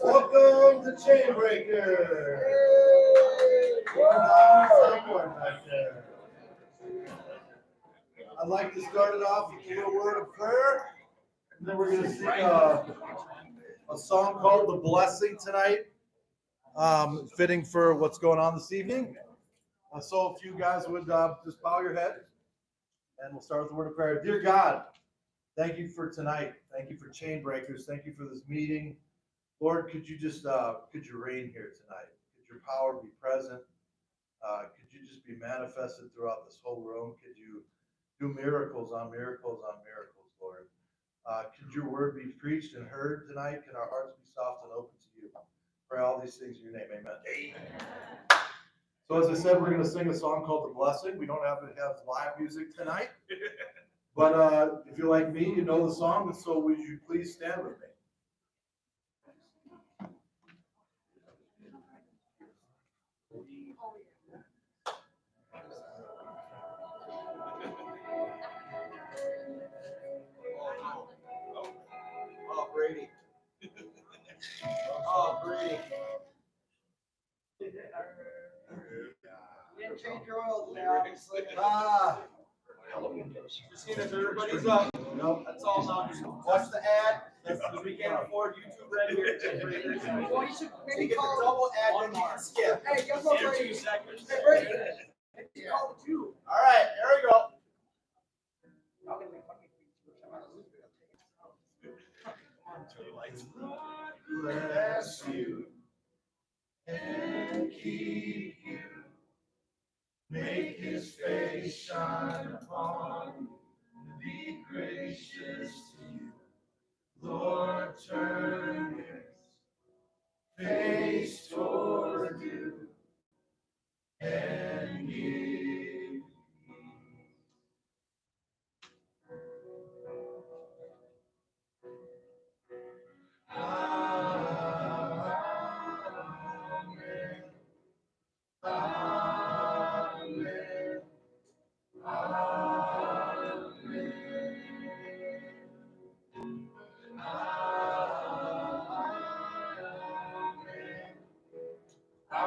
Welcome to Chainbreaker. I'd like to start it off with a little word of prayer, and then we're going to sing a song called "The Blessing" tonight, fitting for what's going on this evening. So if you guys would just bow your head, and we'll start with the word of prayer. Dear God, thank you for tonight. Thank you for Chainbreakers. Thank you for this meeting. Lord, could you just could you reign here tonight? Could your power be present? Could you just be manifested throughout this whole room? Could you do miracles on miracles on miracles, Lord? Could your word be preached and heard tonight? Can our hearts be soft and open to you? Pray all these things in your name. Amen. So as I said, we're going to sing a song called "The Blessing." We don't have to have live music tonight. But if you're like me, you know the song, so would you please stand with me? Oh, Brady. Oh, Brady. You didn't change your oil today, obviously. Just seeing if everybody's up. Nope. That's all now. Just watch the ad. Because we can't afford YouTube Red here. Well, you should maybe call the double ad and you can skip. Hey, guess what, Brady? 2 seconds. Hey, Brady. Call the 2. All right, there we go. Bless you and keep you. Make his face shine upon you and be gracious to you. Lord, turn his face toward you and give you peace. Amen.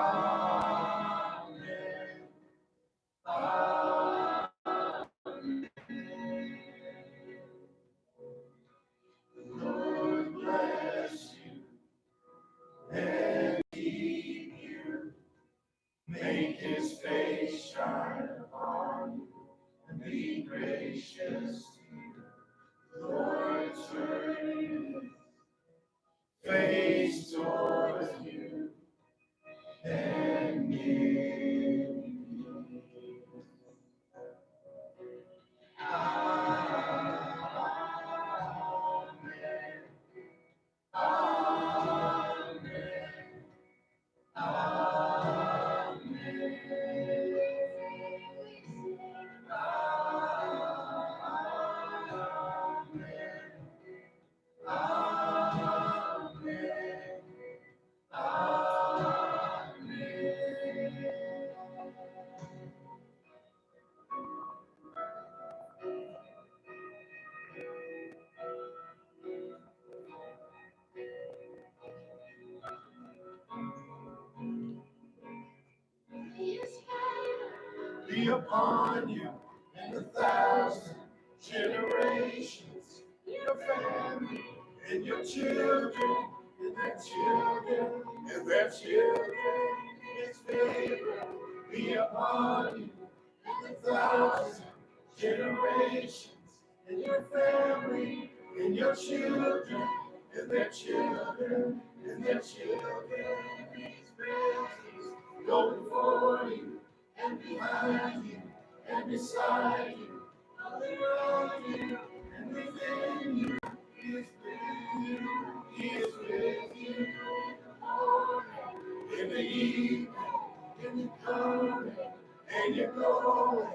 Amen. Lord bless you and keep you. Make his face shine upon you and be gracious to you. Lord, turn his face towards you and give you peace. Amen. Amen. be upon you and 1,000 generations, your family and your children and their children and their children. His favor be upon you and 1,000 generations, and your family and your children and their children and their children. His blessings go before you and behind you and beside you, all around you and within you. He is with you. He is with you in the morning, in the evening, in the coming, and you're going.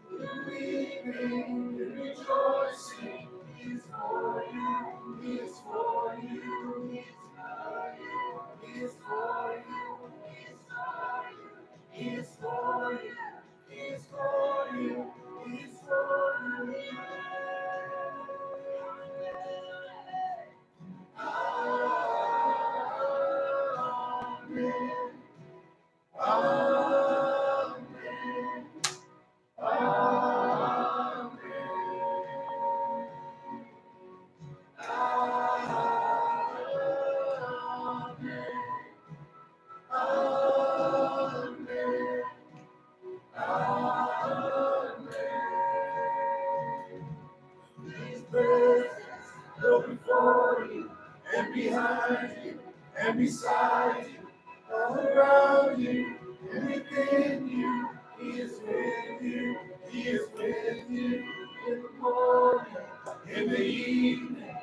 The weeping and rejoicing. He is for you. He is for you. He is for you. He is for you. He is for you. He is for you. He is for you. Amen. Amen. Amen. His presence go before you and behind you and beside you, all around you and within you. He is with you. He is with you in the morning, in the evening,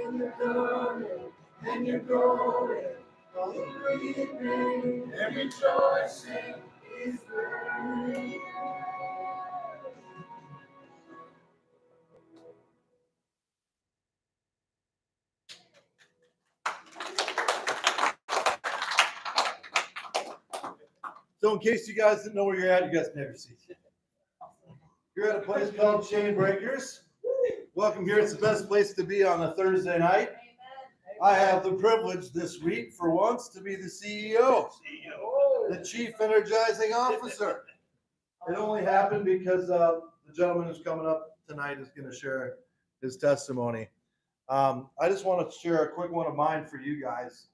in the coming, and you're going. All the weeping and rejoicing is with you. So in case you guys didn't know where you're at, you guys can have your seats. You're at a place called Chain Breakers. Welcome here. It's the best place to be on a Thursday night. I have the privilege this week, for once, to be the CEO, the Chief Energizing Officer. It only happened because the gentleman who's coming up tonight is going to share his testimony. I just want to share a quick one of mine for you guys.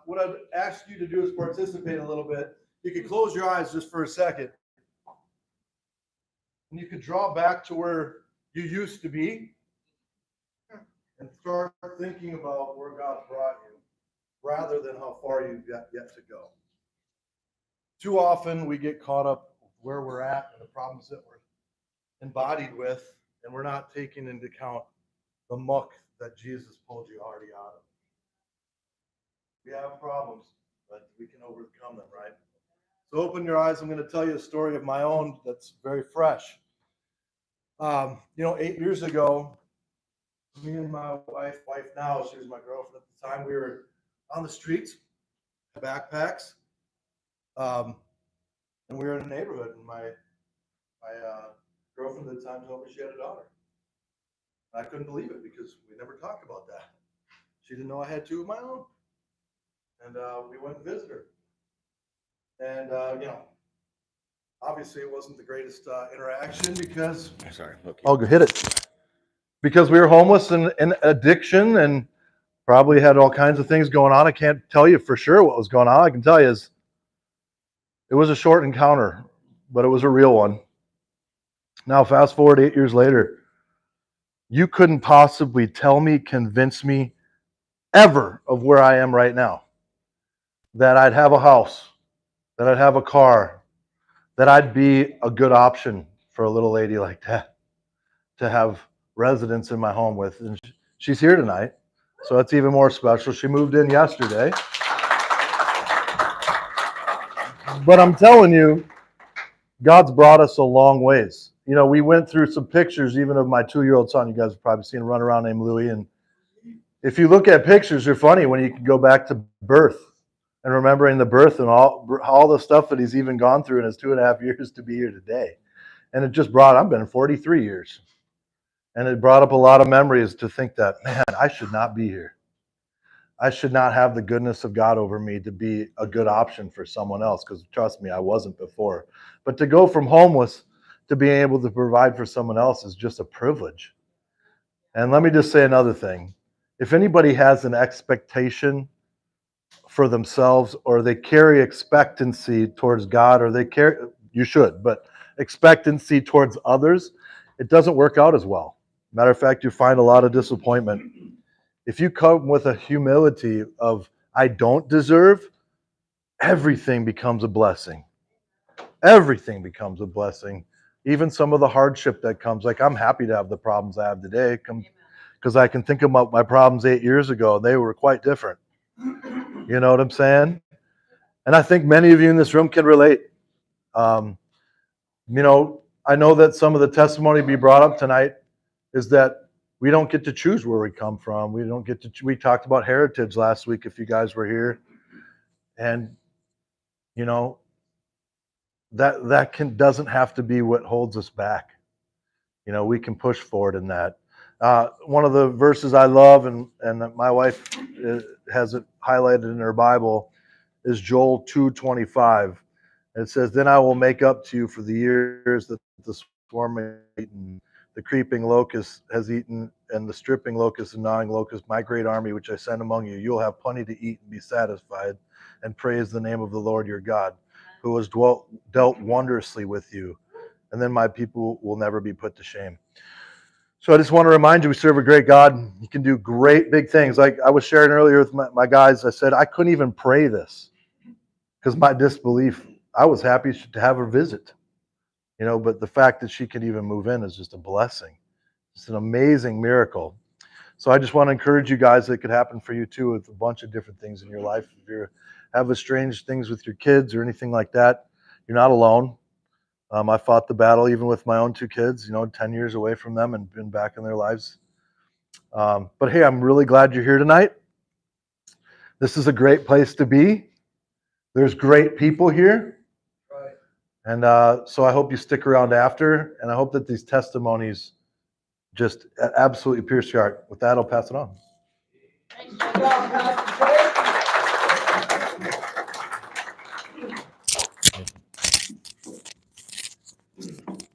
What I'd ask you to do is participate a little bit. You could close your eyes just for a second. And you could draw back to where you used to be and start thinking about where God's brought you rather than how far you've yet to go. Too often we get caught up where we're at and the problems that we're embodied with, and we're not taking into account the muck that Jesus pulled you already out of. We have problems, but we can overcome them, right? So open your eyes. I'm going to tell you a story of my own that's very fresh. 8 years ago, me and my wife now, she was my girlfriend at the time, we were on the streets, backpacks, and we were in a neighborhood, and my girlfriend at the time told me she had a daughter. I couldn't believe it because we never talked about that. She didn't know I had two of my own. And we went and visited her. And, obviously it wasn't the greatest interaction because... Sorry. Okay. I'll hit it. Because we were homeless and in addiction and probably had all kinds of things going on. I can't tell you for sure what was going on. I can tell you is it was a short encounter, but it was a real one. Now, fast forward 8 years later, you couldn't possibly convince me ever of where I am right now. That I'd have a house, that I'd have a car, that I'd be a good option for a little lady like that to have residence in my home with. And she's here tonight, so that's even more special. She moved in yesterday. But I'm telling you, God's brought us a long ways. We went through some pictures even of my 2-year-old son. You guys have probably seen him run around named Louis. And if you look at pictures, they're funny when you can go back to birth and remembering the birth and all the stuff that he's even gone through in his 2.5 years to be here today. And it just I've been 43 years. And it brought up a lot of memories to think that, man, I should not be here. I should not have the goodness of God over me to be a good option for someone else, because trust me, I wasn't before. But to go from homeless to being able to provide for someone else is just a privilege. And let me just say another thing. If anybody has an expectation for themselves, or they carry expectancy towards God, or you should, but expectancy towards others, it doesn't work out as well. Matter of fact, you find a lot of disappointment. If you come with a humility of, I don't deserve, everything becomes a blessing. Everything becomes a blessing. Even some of the hardship that comes, like I'm happy to have the problems I have today, because I can think about my problems 8 years ago. They were quite different. You know what I'm saying? And I think many of you in this room can relate. I know that some of the testimony be brought up tonight is that we don't get to choose where we come from. We talked about heritage last week, if you guys were here. And, that doesn't have to be what holds us back. We can push forward in that. One of the verses I love, and my wife has it highlighted in her Bible, is Joel 2:25. It says, "Then I will make up to you for the years that the swarm has eaten, the creeping locust has eaten, and the stripping locust and gnawing locust, my great army which I send among you. You will have plenty to eat and be satisfied, and praise the name of the Lord your God, who has dealt wondrously with you. And then my people will never be put to shame." So I just want to remind you, we serve a great God. He can do great big things. Like I was sharing earlier with my guys, I said I couldn't even pray this because my disbelief. I was happy to have her visit, but the fact that she can even move in is just a blessing. It's an amazing miracle. So I just want to encourage you guys that it could happen for you too with a bunch of different things in your life. If you have strange things with your kids or anything like that, you're not alone. I fought the battle even with my own 2 kids, 10 years away from them and been back in their lives. But hey, I'm really glad you're here tonight. This is a great place to be. There's great people here. Right. And so I hope you stick around after, and I hope that these testimonies just absolutely pierce your heart. With that, I'll pass it on.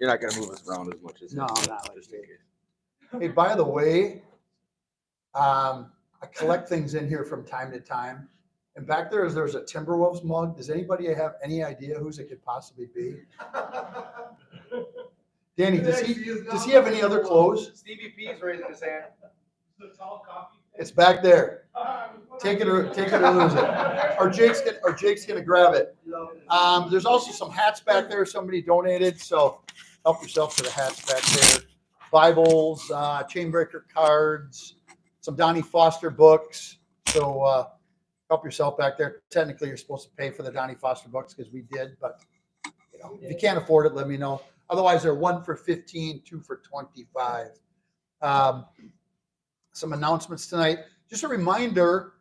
You're not going to move us around as much as no, not like that. Hey, by the way, I collect things in here from time to time. And back there's a Timberwolves mug. Does anybody have any idea whose it could possibly be? Danny, does he have any other clothes? Stevie P's raising his hand. It's back there. Take it or lose it. Or Jake's gonna grab it. There's also some hats back there somebody donated, so help yourself to the hats back there. Bibles, Chainbreaker cards, some Donnie Foster books. So help yourself back there. Technically, you're supposed to pay for the Donnie Foster books because we did, but if you can't afford it, let me know. Otherwise, they're 1 for $15, 2 for $25. Some announcements tonight. Just a reminder,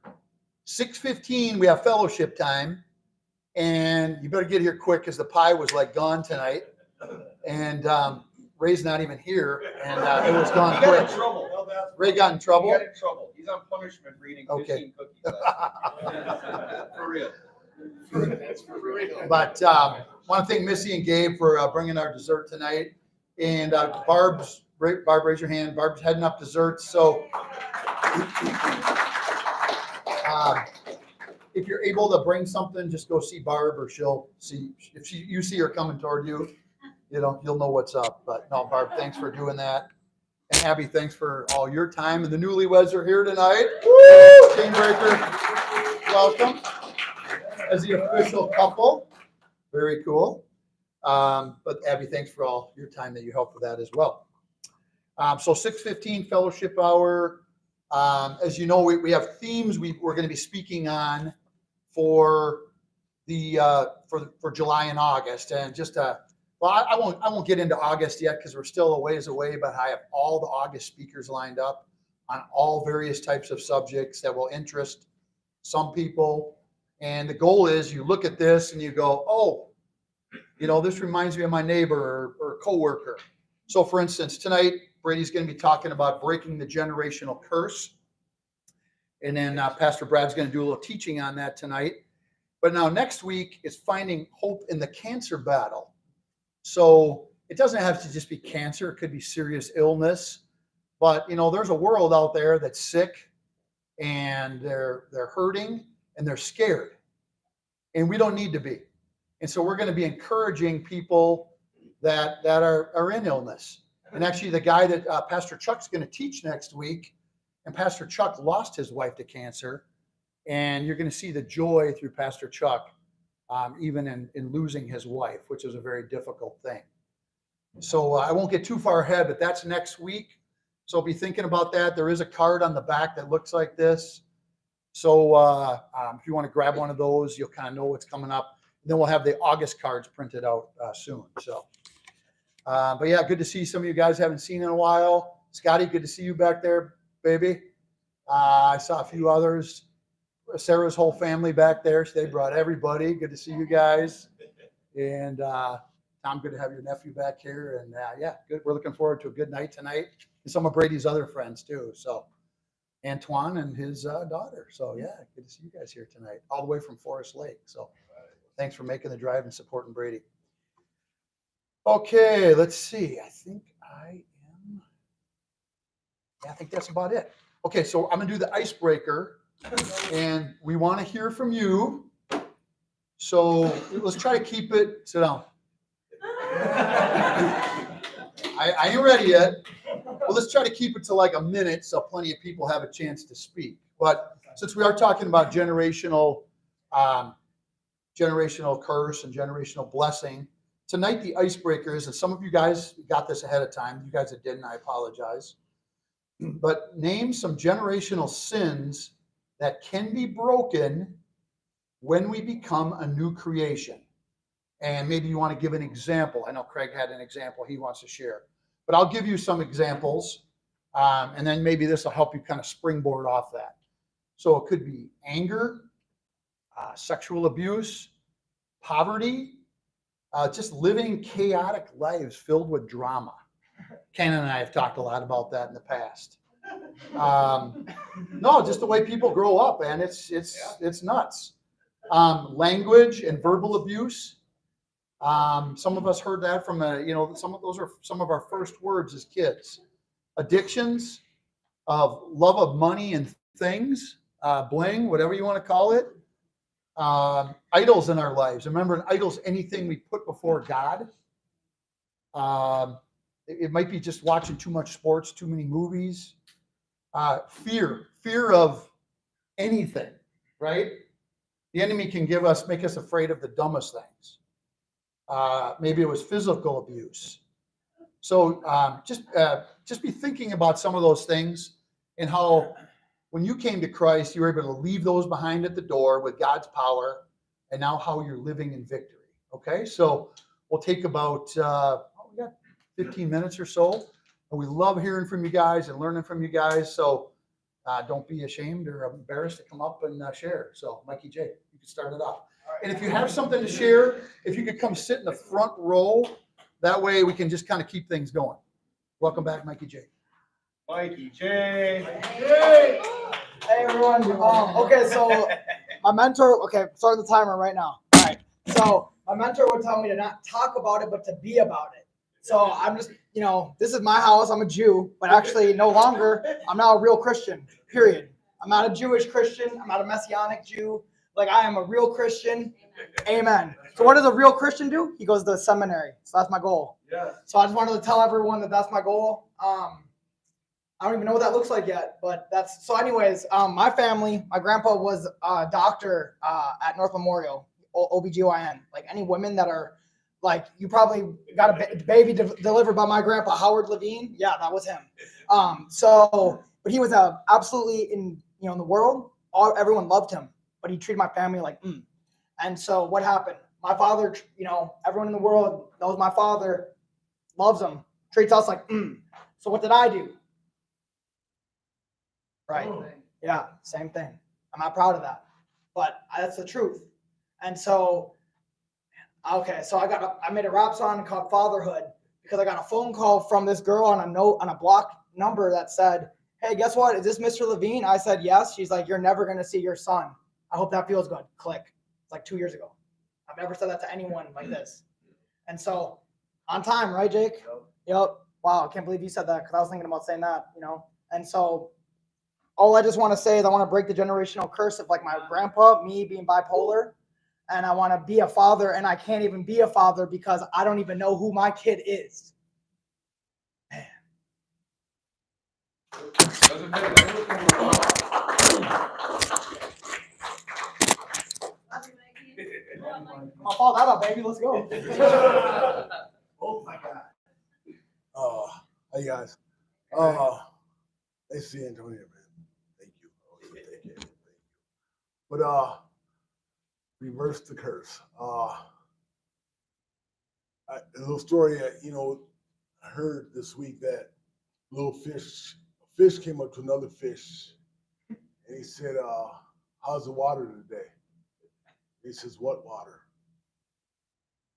6:15, we have fellowship time. And you better get here quick because the pie was like gone tonight. And Ray's not even here. And it was gone quick. Got in trouble. Ray got in trouble? He got in trouble. He's on punishment for eating 15 cookies. For real. That's for real. But want to thank Missy and Gabe for bringing our dessert tonight. And Barb, raise your hand. Barb's heading up desserts. So if you're able to bring something, just go see Barb, or she'll see. If you see her coming toward you, you'll know what's up. But no, Barb, thanks for doing that. And Abby, thanks for all your time. And the newlyweds are here tonight. Woo! Chainbreaker, welcome as the official couple. Very cool. But Abby, thanks for all your time that you helped with that as well. So 6:15 fellowship hour. As you know, we have themes we're going to be speaking on for the for July and August, and just I won't get into August yet because we're still a ways away. But I have all the August speakers lined up on all various types of subjects that will interest some people. And the goal is you look at this and you go, oh, this reminds me of my neighbor or coworker. So, for instance, tonight Brady's going to be talking about breaking the generational curse. And then Pastor Brad's going to do a little teaching on that tonight. But now next week is finding hope in the cancer battle. So it doesn't have to just be cancer. It could be serious illness. But, there's a world out there that's sick and they're hurting and they're scared. And we don't need to be. And so we're going to be encouraging people that are in illness. And actually the guy that Pastor Chuck's going to teach next week, and Pastor Chuck lost his wife to cancer. And you're going to see the joy through Pastor Chuck, even in losing his wife, which is a very difficult thing. So I won't get too far ahead, but that's next week. So be thinking about that. There is a card on the back that looks like this. So if you want to grab one of those, you'll kind of know what's coming up. And then we'll have the August cards printed out soon. So, but yeah, good to see some of you guys haven't seen in a while. Scotty, good to see you back there, baby. I saw a few others. Sarah's whole family back there. So they brought everybody. Good to see you guys. And Tom, good to have your nephew back here. And yeah, good. We're looking forward to a good night tonight. And some of Brady's other friends too. So Antoine and his daughter. So yeah, good to see you guys here tonight, all the way from Forest Lake. So thanks for making the drive and supporting Brady. Okay, let's see. I think that's about it. Okay, so I'm gonna do the icebreaker, and we want to hear from you. So let's try to keep it. Sit down. I ain't ready yet. Well, let's try to keep it to like a minute so plenty of people have a chance to speak. But since we are talking about generational curse and generational blessing, tonight the icebreaker is, and some of you guys got this ahead of time. You guys that didn't, I apologize. But name some generational sins that can be broken when we become a new creation. And maybe you want to give an example. I know Craig had an example he wants to share. But I'll give you some examples, and then maybe this will help you kind of springboard off that. So it could be anger, sexual abuse, poverty, just living chaotic lives filled with drama. Ken and I have talked a lot about that in the past. No, just the way people grow up, and it's nuts. Language and verbal abuse. Some of us heard that from some of those are some of our first words as kids. Addictions of love of money and things, bling, whatever you want to call it. Idols in our lives. Remember, an idol's anything we put before God. It might be just watching too much sports, too many movies. Fear of anything, right? The enemy can make us afraid of the dumbest things. Maybe it was physical abuse. So just be thinking about some of those things and how when you came to Christ, you were able to leave those behind at the door with God's power, and now how you're living in victory. Okay, so we'll take about we got 15 minutes or so, and we love hearing from you guys and learning from you guys. So don't be ashamed or embarrassed to come up and share. So Mikey J, you can start it off. And if you have something to share, if you could come sit in the front row, that way we can just kind of keep things going. Welcome back, Mikey J. Mikey J. Hey everyone. Okay, so my mentor. Okay, starting the timer right now. All right. So my mentor would tell me to not talk about it, but to be about it. So I'm just, this is my house. I'm a Jew, but actually no longer. I'm now a real Christian. Period. I'm not a Jewish Christian. I'm not a Messianic Jew. Like, I am a real Christian. Amen. So what does a real Christian do? He goes to the seminary. So that's my goal. Yeah. So I just wanted to tell everyone that that's my goal. I don't even know what that looks like yet, but that's so. Anyways, my family, my grandpa was a doctor at North Memorial, OBGYN. Like any women that are, like, you probably got a baby delivered by my grandpa Howard Levine. Yeah, that was him. But he was absolutely in the world. Everyone loved him, but he treated my family like. And so what happened? My father, everyone in the world knows my father, loves him, treats us like. So what did I do? Right. Yeah, same thing. I'm not proud of that, but that's the truth. And so, okay, so I made a rap song called Fatherhood because I got a phone call from this girl on a block number that said, hey, guess what? Is this Mr. Levine? I said, yes. She's like, you're never going to see your son. I hope that feels good. Click. It's like 2 years ago. I've never said that to anyone like this. And so on time, right, Jake? Yep. Wow. I can't believe you said that because I was thinking about saying that, you know? And so all I just want to say is I want to break the generational curse of like my grandpa, me being bipolar. And I want to be a father, and I can't even be a father because I don't even know who my kid is. Man. I'll follow that up, baby. Let's go. Oh my God. Hey guys. Nice to see Antonio, man. Thank you. Thank you. But reverse the curse. A little story. I heard this week that a fish came up to another fish, and he said, "How's the water today?" He says, "What water?"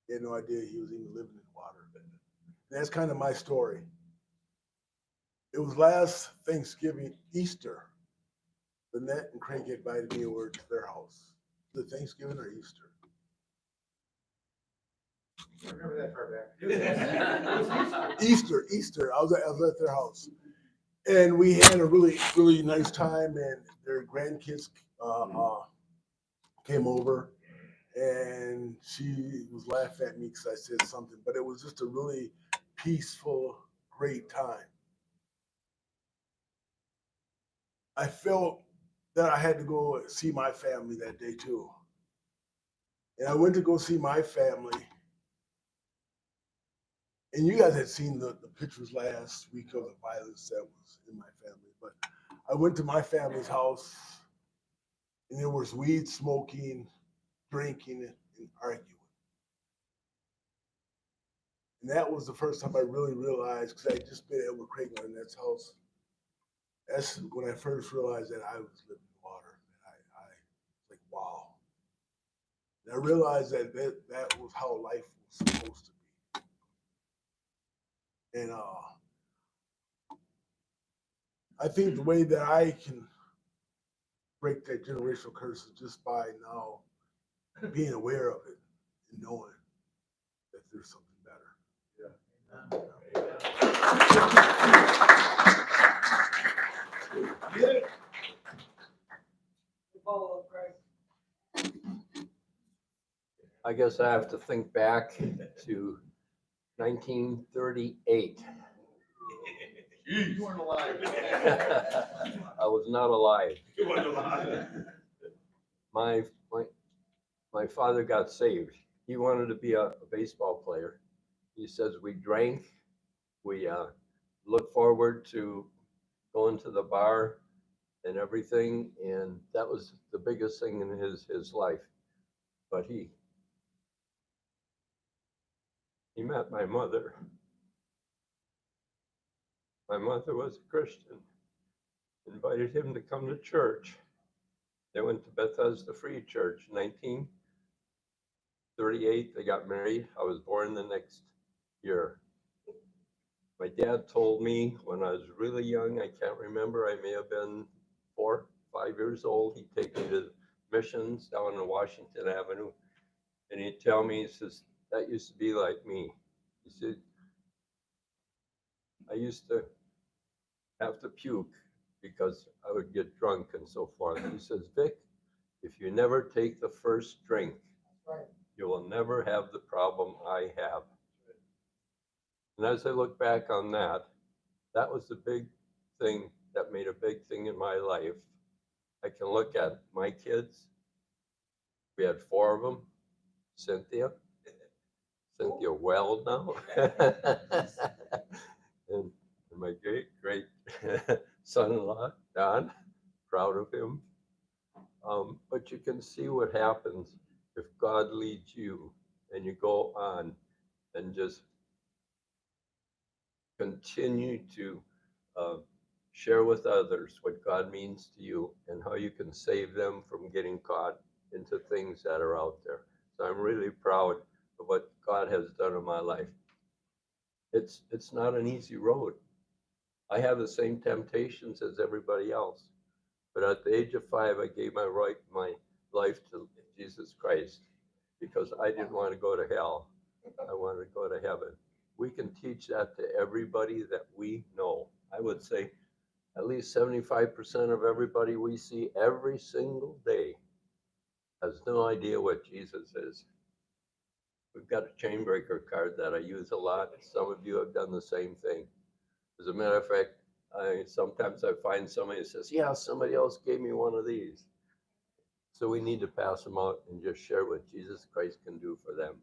He had no idea he was even living in water. That's kind of my story. It was last Thanksgiving, Easter. Lynette and Craig invited me over to their house. The Thanksgiving or Easter? I remember that far back. Easter. I was at their house, and we had a really, really nice time. And their grandkids came over, and she was laughing at me because I said something. But it was just a really peaceful, great time. I felt that I had to go see my family that day too. And I went to go see my family. And you guys had seen the pictures last week of the violence that was in my family. But I went to my family's house, and there was weed smoking, drinking, and arguing. And that was the first time I really realized, because I had just been at Edward Craig Lynette's house. That's when I first realized that I was living in water. And I was like, wow. And I realized that was how life was supposed to be. And I think the way that I can break that generational curse is just by now being aware of it and knowing that there's something better. I guess I have to think back to 1938. You weren't alive. I was not alive. You weren't alive. My father got saved. He wanted to be a baseball player. He says we drank, we looked forward to going to the bar and everything, and that was the biggest thing in his life. But he met my mother. My mother was a Christian, invited him to come to church. They went to Bethesda Free Church, 1938. They got married. I was born the next year. My dad told me when I was really young, I can't remember, I may have been 4, 5 years old, he'd take me to missions down in Washington Avenue. And he'd tell me, he says, that used to be like me. He said, I used to have to puke because I would get drunk and so forth. He says, Vic, if you never take the first drink, you will never have the problem I have. And as I look back on that, that was the big thing that made a big thing in my life. I can look at my kids. We had 4 of them. Cynthia well now. and my great son-in-law, Don, proud of him. But you can see what happens if God leads you and you go on and just continue to share with others what God means to you and how you can save them from getting caught into things that are out there. So I'm really proud of what God has done in my life. It's not an easy road. I have the same temptations as everybody else. But at the age of 5, I gave my life to Jesus Christ because I didn't want to go to hell. I wanted to go to heaven. We can teach that to everybody that we know. I would say at least 75% of everybody we see every single day has no idea what Jesus is. We've got a chain breaker card that I use a lot. Some of you have done the same thing. As a matter of fact, sometimes I find somebody that says, yeah, somebody else gave me one of these. So we need to pass them out and just share what Jesus Christ can do for them.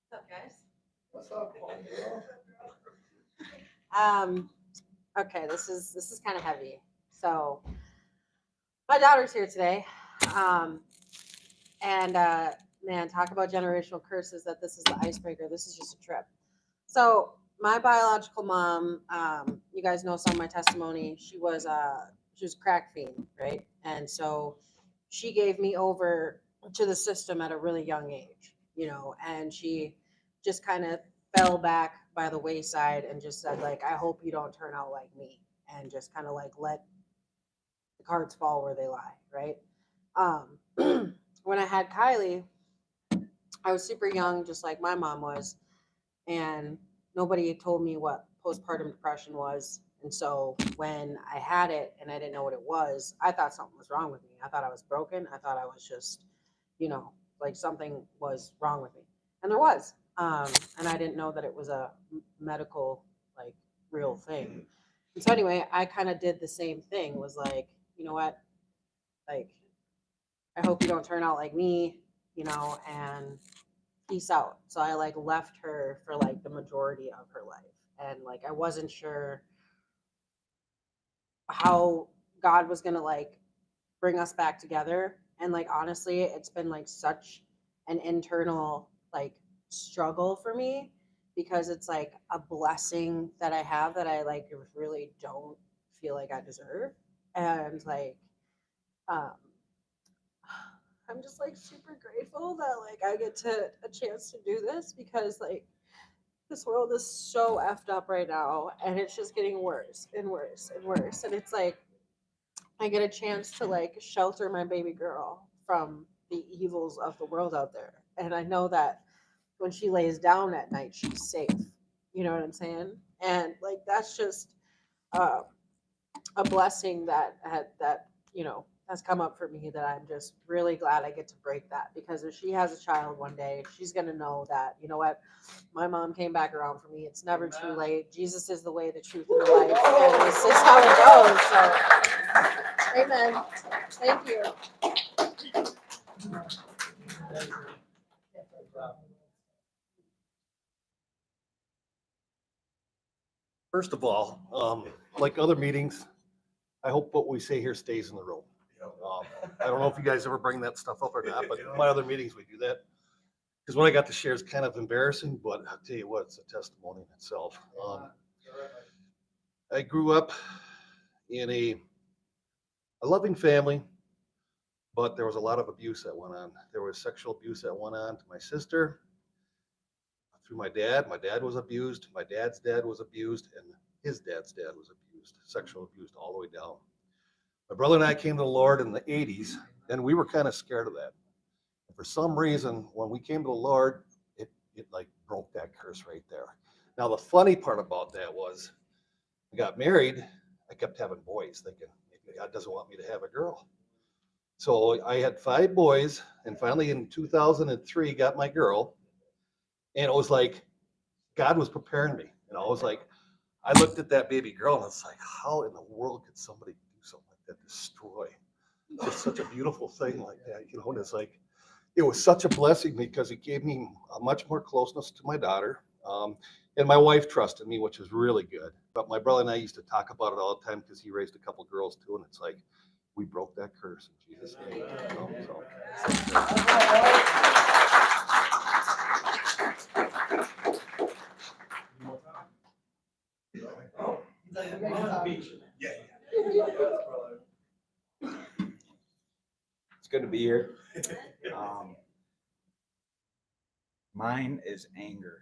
What's up, guys? What's up, Paul? Okay, this is kind of heavy. So my daughter's here today. Man, talk about generational curses, that this is the icebreaker. This is just a trip. So my biological mom, you guys know some of my testimony. She was a crack fiend, right? And so she gave me over to the system at a really young age, you know, and she just kind of fell back by the wayside and just said, like, I hope you don't turn out like me, and just kind of like let the cards fall where they lie, right? When I had Kylie, I was super young, just like my mom was, and nobody told me what postpartum depression was. And so when I had it and I didn't know what it was, I thought something was wrong with me. I thought I was broken. I thought I was just, you know, like something was wrong with me. And there was. And I didn't know that it was a medical, like, real thing. And so anyway, I kind of did the same thing, was like, you know what? Like, I hope you don't turn out like me, you know, and peace out. So I like left her for like the majority of her life. And like, I wasn't sure how God was going to like bring us back together. And like, honestly, it's been like such an internal like struggle for me, because it's like a blessing that I have that I like really don't feel like I deserve. And like, I'm just like super grateful that like I get a chance to do this, because like this world is so effed up right now, and it's just getting worse and worse and worse. And it's like I get a chance to like shelter my baby girl from the evils of the world out there. And I know that when she lays down at night, she's safe. You know what I'm saying? And like that's just a blessing that you know has come up for me, that I'm just really glad I get to break that, because if she has a child one day, she's gonna know that, you know what, my mom came back around for me. It's never too late. Jesus is the way, the truth, and the life, and this is how it goes. So, amen. Thank you. First of all, like other meetings, I hope what we say here stays in the room. I don't know if you guys ever bring that stuff up or not, but my other meetings, we do that. Because what I got to share is kind of embarrassing, but I'll tell you what, it's a testimony in itself. I grew up in a loving family, but there was a lot of abuse that went on. There was sexual abuse that went on to my sister, through my dad. My dad was abused. My dad's dad was abused, and his dad's dad was abused, sexual abused all the way down. My brother and I came to the Lord in the 80s, and we were kind of scared of that. And for some reason, when we came to the Lord, it like broke that curse right there. Now, the funny part about that was, I got married, I kept having boys, thinking maybe God doesn't want me to have a girl. So I had 5 boys, and finally in 2003 got my girl. And it was like God was preparing me. You know, it was like I looked at that baby girl and it's like, how in the world could somebody do something like that, destroy just such a beautiful thing like that? You know, and it's like it was such a blessing, because it gave me a much more closeness to my daughter. And my wife trusted me, which was really good. But my brother and I used to talk about it all the time, because he raised a couple girls too, and it's like we broke that curse in Jesus' name. You know, so. good to be here. Mine is anger,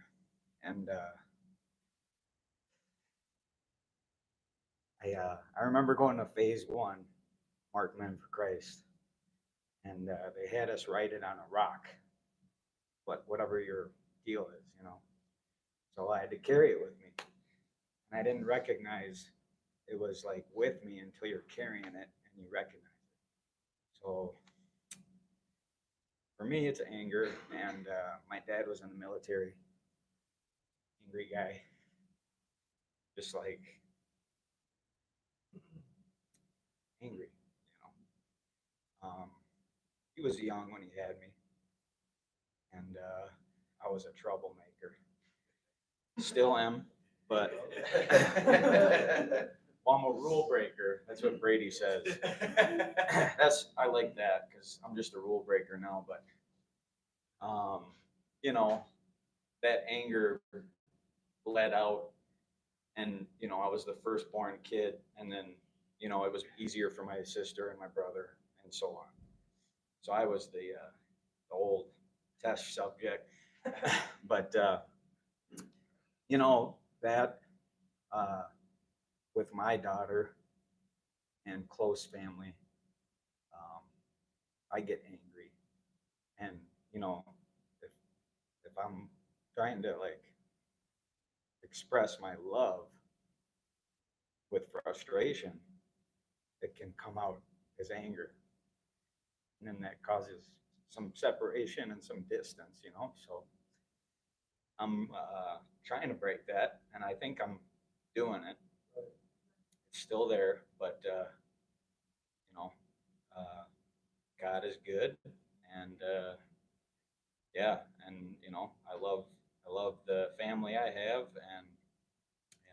and I remember going to phase 1, Mark Men for Christ, and they had us write it on a rock, whatever your deal is, you know. So I had to carry it with me, and I didn't recognize it was like with me until you're carrying it and you recognize it. So for me, it's anger, and my dad was in the military, angry guy, just like angry, you know. He was young when he had me, and I was a troublemaker. Still am, but I'm a rule breaker. That's what Brady says. I like that because I'm just a rule breaker now. But you know, that anger bled out, and you know, I was the firstborn kid, and then you know, it was easier for my sister and my brother, and so on. So I was the old test subject, but you know that with my daughter and close family, I get angry, and you know, if I'm trying to like express my love with frustration, it can come out as anger, and then that causes some separation and some distance, you know. So I'm trying to break that, and I think I'm doing it. It's still there, but you know, God is good, and yeah, and you know, I love the family I have, and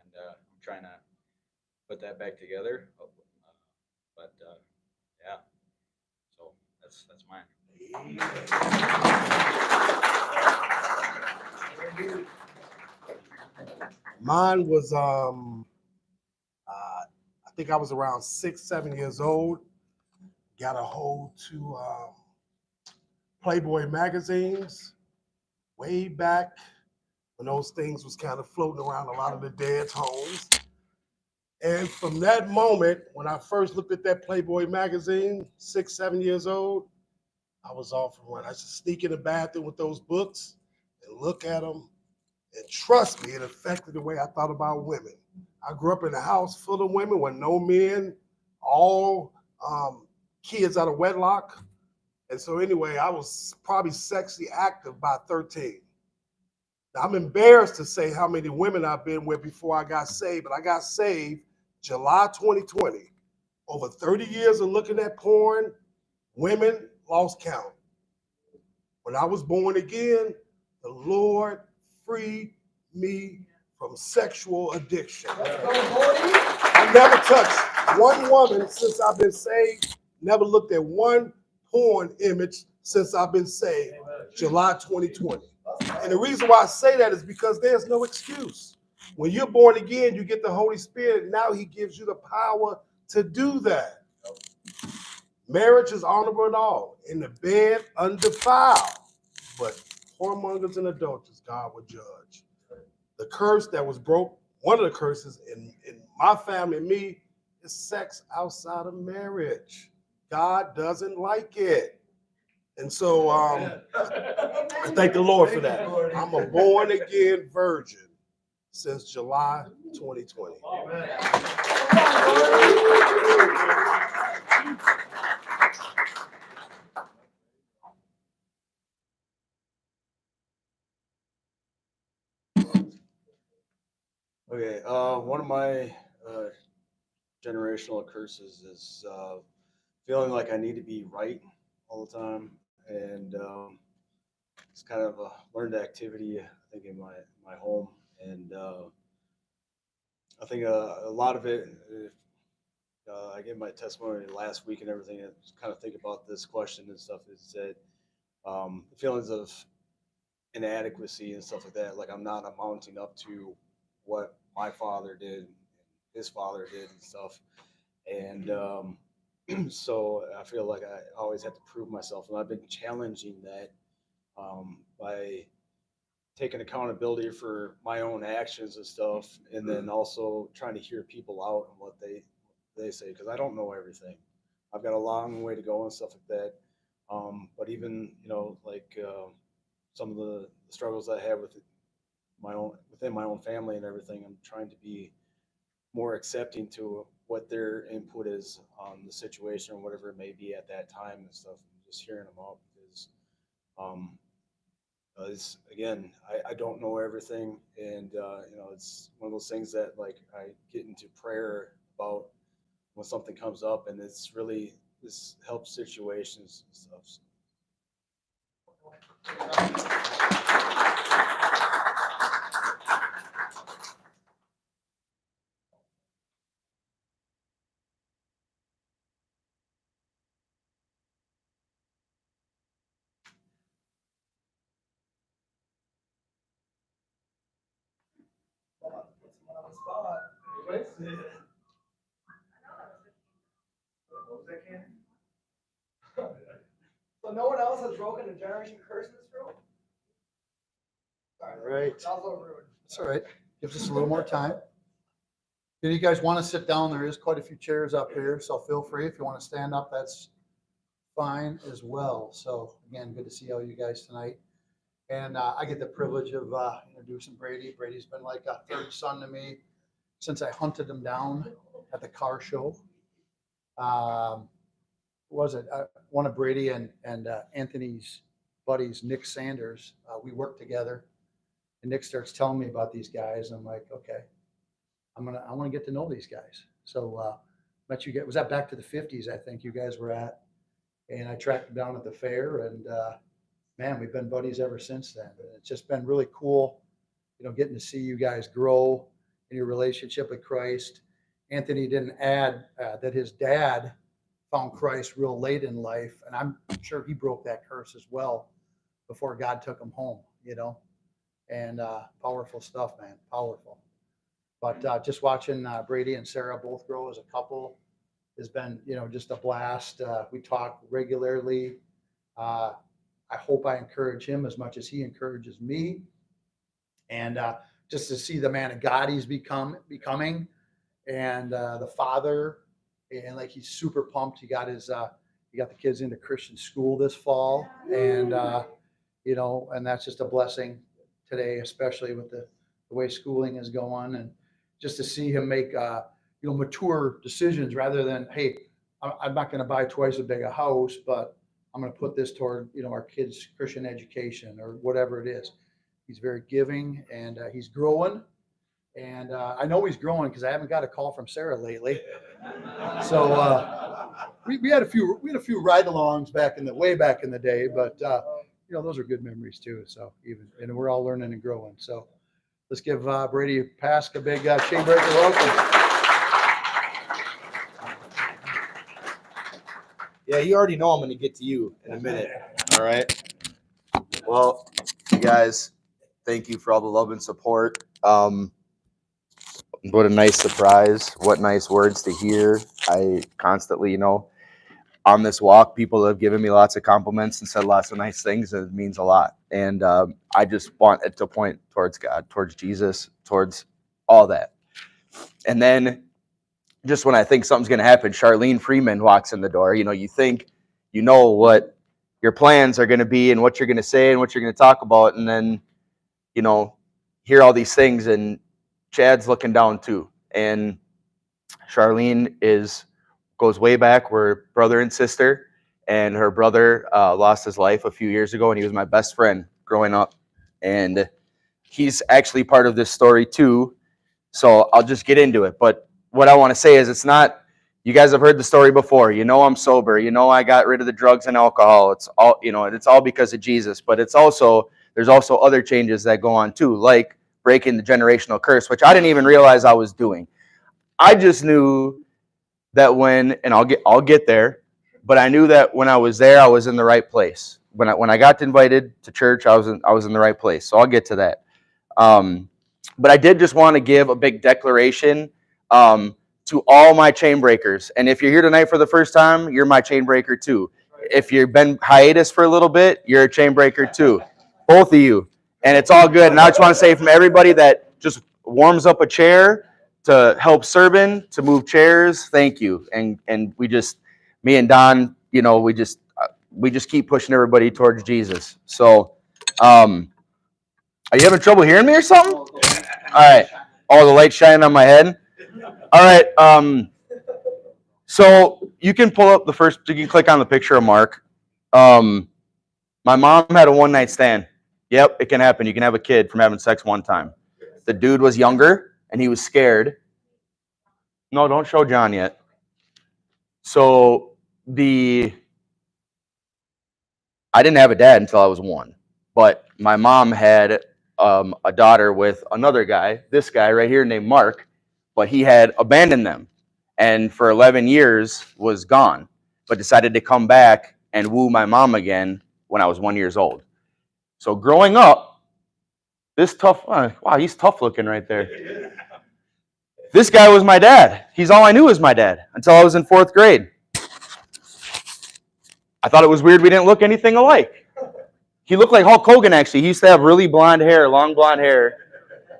I'm trying to put that back together. But yeah, so that's mine. Mine was I think I was around 6, 7 years old. Got a hold to Playboy magazines way back when those things was kind of floating around a lot of the dads' homes. And from that moment, when I first looked at that Playboy magazine, 6, 7 years old, I was off and running. I used to sneak in the bathroom with those books and look at them. And trust me, it affected the way I thought about women. I grew up in a house full of women with no men, all kids out of wedlock. And so anyway, I was probably sexually active by 13. Now, I'm embarrassed to say how many women I've been with before I got saved, but I got saved July 2020. Over 30 years of looking at porn, women lost count. When I was born again, the Lord freed me from sexual addiction. I never touched one woman since I've been saved, never looked at one porn image since I've been saved, July 2020. And the reason why I say that is because there's no excuse. When you're born again, you get the Holy Spirit, and now he gives you the power to do that. Marriage is honorable and all. In the bed, undefiled. But whoremongers and adulterers, God will judge. The curse that was broke, one of the curses in my family and me, is sex outside of marriage. God doesn't like it. And so I thank the Lord for that. I'm a born again virgin since July 2020. Okay, one of my generational curses is feeling like I need to be right all the time, and it's kind of a learned activity, I think, in my home, and I think a lot of it. I gave my testimony last week and everything, and kind of think about this question and stuff. Is that feelings of inadequacy and stuff like that? Like I'm not amounting up to what my father did, his father did, and stuff. And So I feel like I always have to prove myself, and I've been challenging that by taking accountability for my own actions and stuff, and then also trying to hear people out and what they say, because I don't know everything. I've got a long way to go and stuff like that. But even like some of the struggles I have with within my own family and everything, I'm trying to be more accepting to what their input is on the situation or whatever it may be at that time and stuff, and just hearing them out, because it's, again, I don't know everything, and it's one of those things that like I get into prayer about when something comes up, and this helps situations and stuff. So no one else has broken a generation curse in this room? Sorry, Right. that was a little rude. It's all right. Gives us a little more time. If you guys want to sit down, there is quite a few chairs up here, so feel free. If you want to stand up, that's fine as well. So again, good to see all you guys tonight. And I get the privilege of introducing Brady. Brady's been like a third son to me since I hunted him down at the car show. Was it one of Brady and Anthony's buddies, Nick Sanders? We worked together, and Nick starts telling me about these guys. And I'm like, okay, I want to get to know these guys. So met you guys. Was that back to the 50s? I think you guys were at, and I tracked them down at the fair, and man, we've been buddies ever since then. And it's just been really cool, getting to see you guys grow in your relationship with Christ. Anthony didn't add that his dad found Christ real late in life, and I'm sure he broke that curse as well before God took him home, and powerful stuff, man, powerful. But just watching Brady and Sarah both grow as a couple has been, just a blast. We talk regularly. I hope I encourage him as much as he encourages me, and just to see the man of God he's becoming, and the father. And like, he's super pumped. He got the kids into Christian school this fall, and and that's just a blessing today, especially with the way schooling is going, and just to see him make mature decisions rather than, hey, I'm not going to buy twice as big a house, but I'm going to put this toward our kids' Christian education or whatever it is. He's very giving, and he's growing. And I know he's growing because I haven't got a call from Sarah lately. So we had a few ride-alongs way back in the day, but those are good memories too. So and we're all learning and growing. So let's give Brady Pask a big Chainbreaker welcome. Yeah, you already know I'm going to get to you in a minute. All right. Well, you guys, thank you for all the love and support. What a nice surprise. What nice words to hear. I constantly, on this walk, people have given me lots of compliments and said lots of nice things, and it means a lot. And I just want it to point towards God, towards Jesus, towards all that. And then just when I think something's going to happen, Charlene Freeman walks in the door. You think what your plans are going to be and what you're going to say and what you're going to talk about, and then, hear all these things, and Chad's looking down too. And Charlene goes way back. We're brother and sister, and her brother lost his life a few years ago, and he was my best friend growing up. And he's actually part of this story too. So I'll just get into it. But what I want to say is, it's not, you guys have heard the story before. I'm sober. I got rid of the drugs and alcohol. It's all, it's all because of Jesus. But there's also other changes that go on too, like breaking the generational curse, which I didn't even realize I was doing. I just knew that and I'll get there, but I knew that when I was there, I was in the right place. When I got invited to church, I was in the right place. So I'll get to that. But I did just want to give a big declaration to to all my chain breakers. And if you're here tonight for the first time, you're my chain breaker too. If you've been hiatus for a little bit, you're a chain breaker too. Both of you. And it's all good. And I just want to say from everybody that just warms up a chair to help serving, to move chairs, thank you. And we just, me and Don, you know, we just keep pushing everybody towards Jesus. So, are you having trouble hearing me or something? All right. Oh, the light's shining on my head. All right. So you can pull up you can click on the picture of Mark. My mom had a one-night stand. Yep, it can happen. You can have a kid from having sex one time. The dude was younger and he was scared. No, don't show John yet. So I didn't have a dad until I was 1, but my mom had a daughter with another guy, this guy right here named Mark, but he had abandoned them and for 11 years was gone, but decided to come back and woo my mom again when I was 1 year old. So growing up, wow, he's tough looking right there. This guy was my dad. He's all I knew was my dad until I was in 4th grade. I thought it was weird we didn't look anything alike. He looked like Hulk Hogan, actually. He used to have really blonde hair, long blonde hair.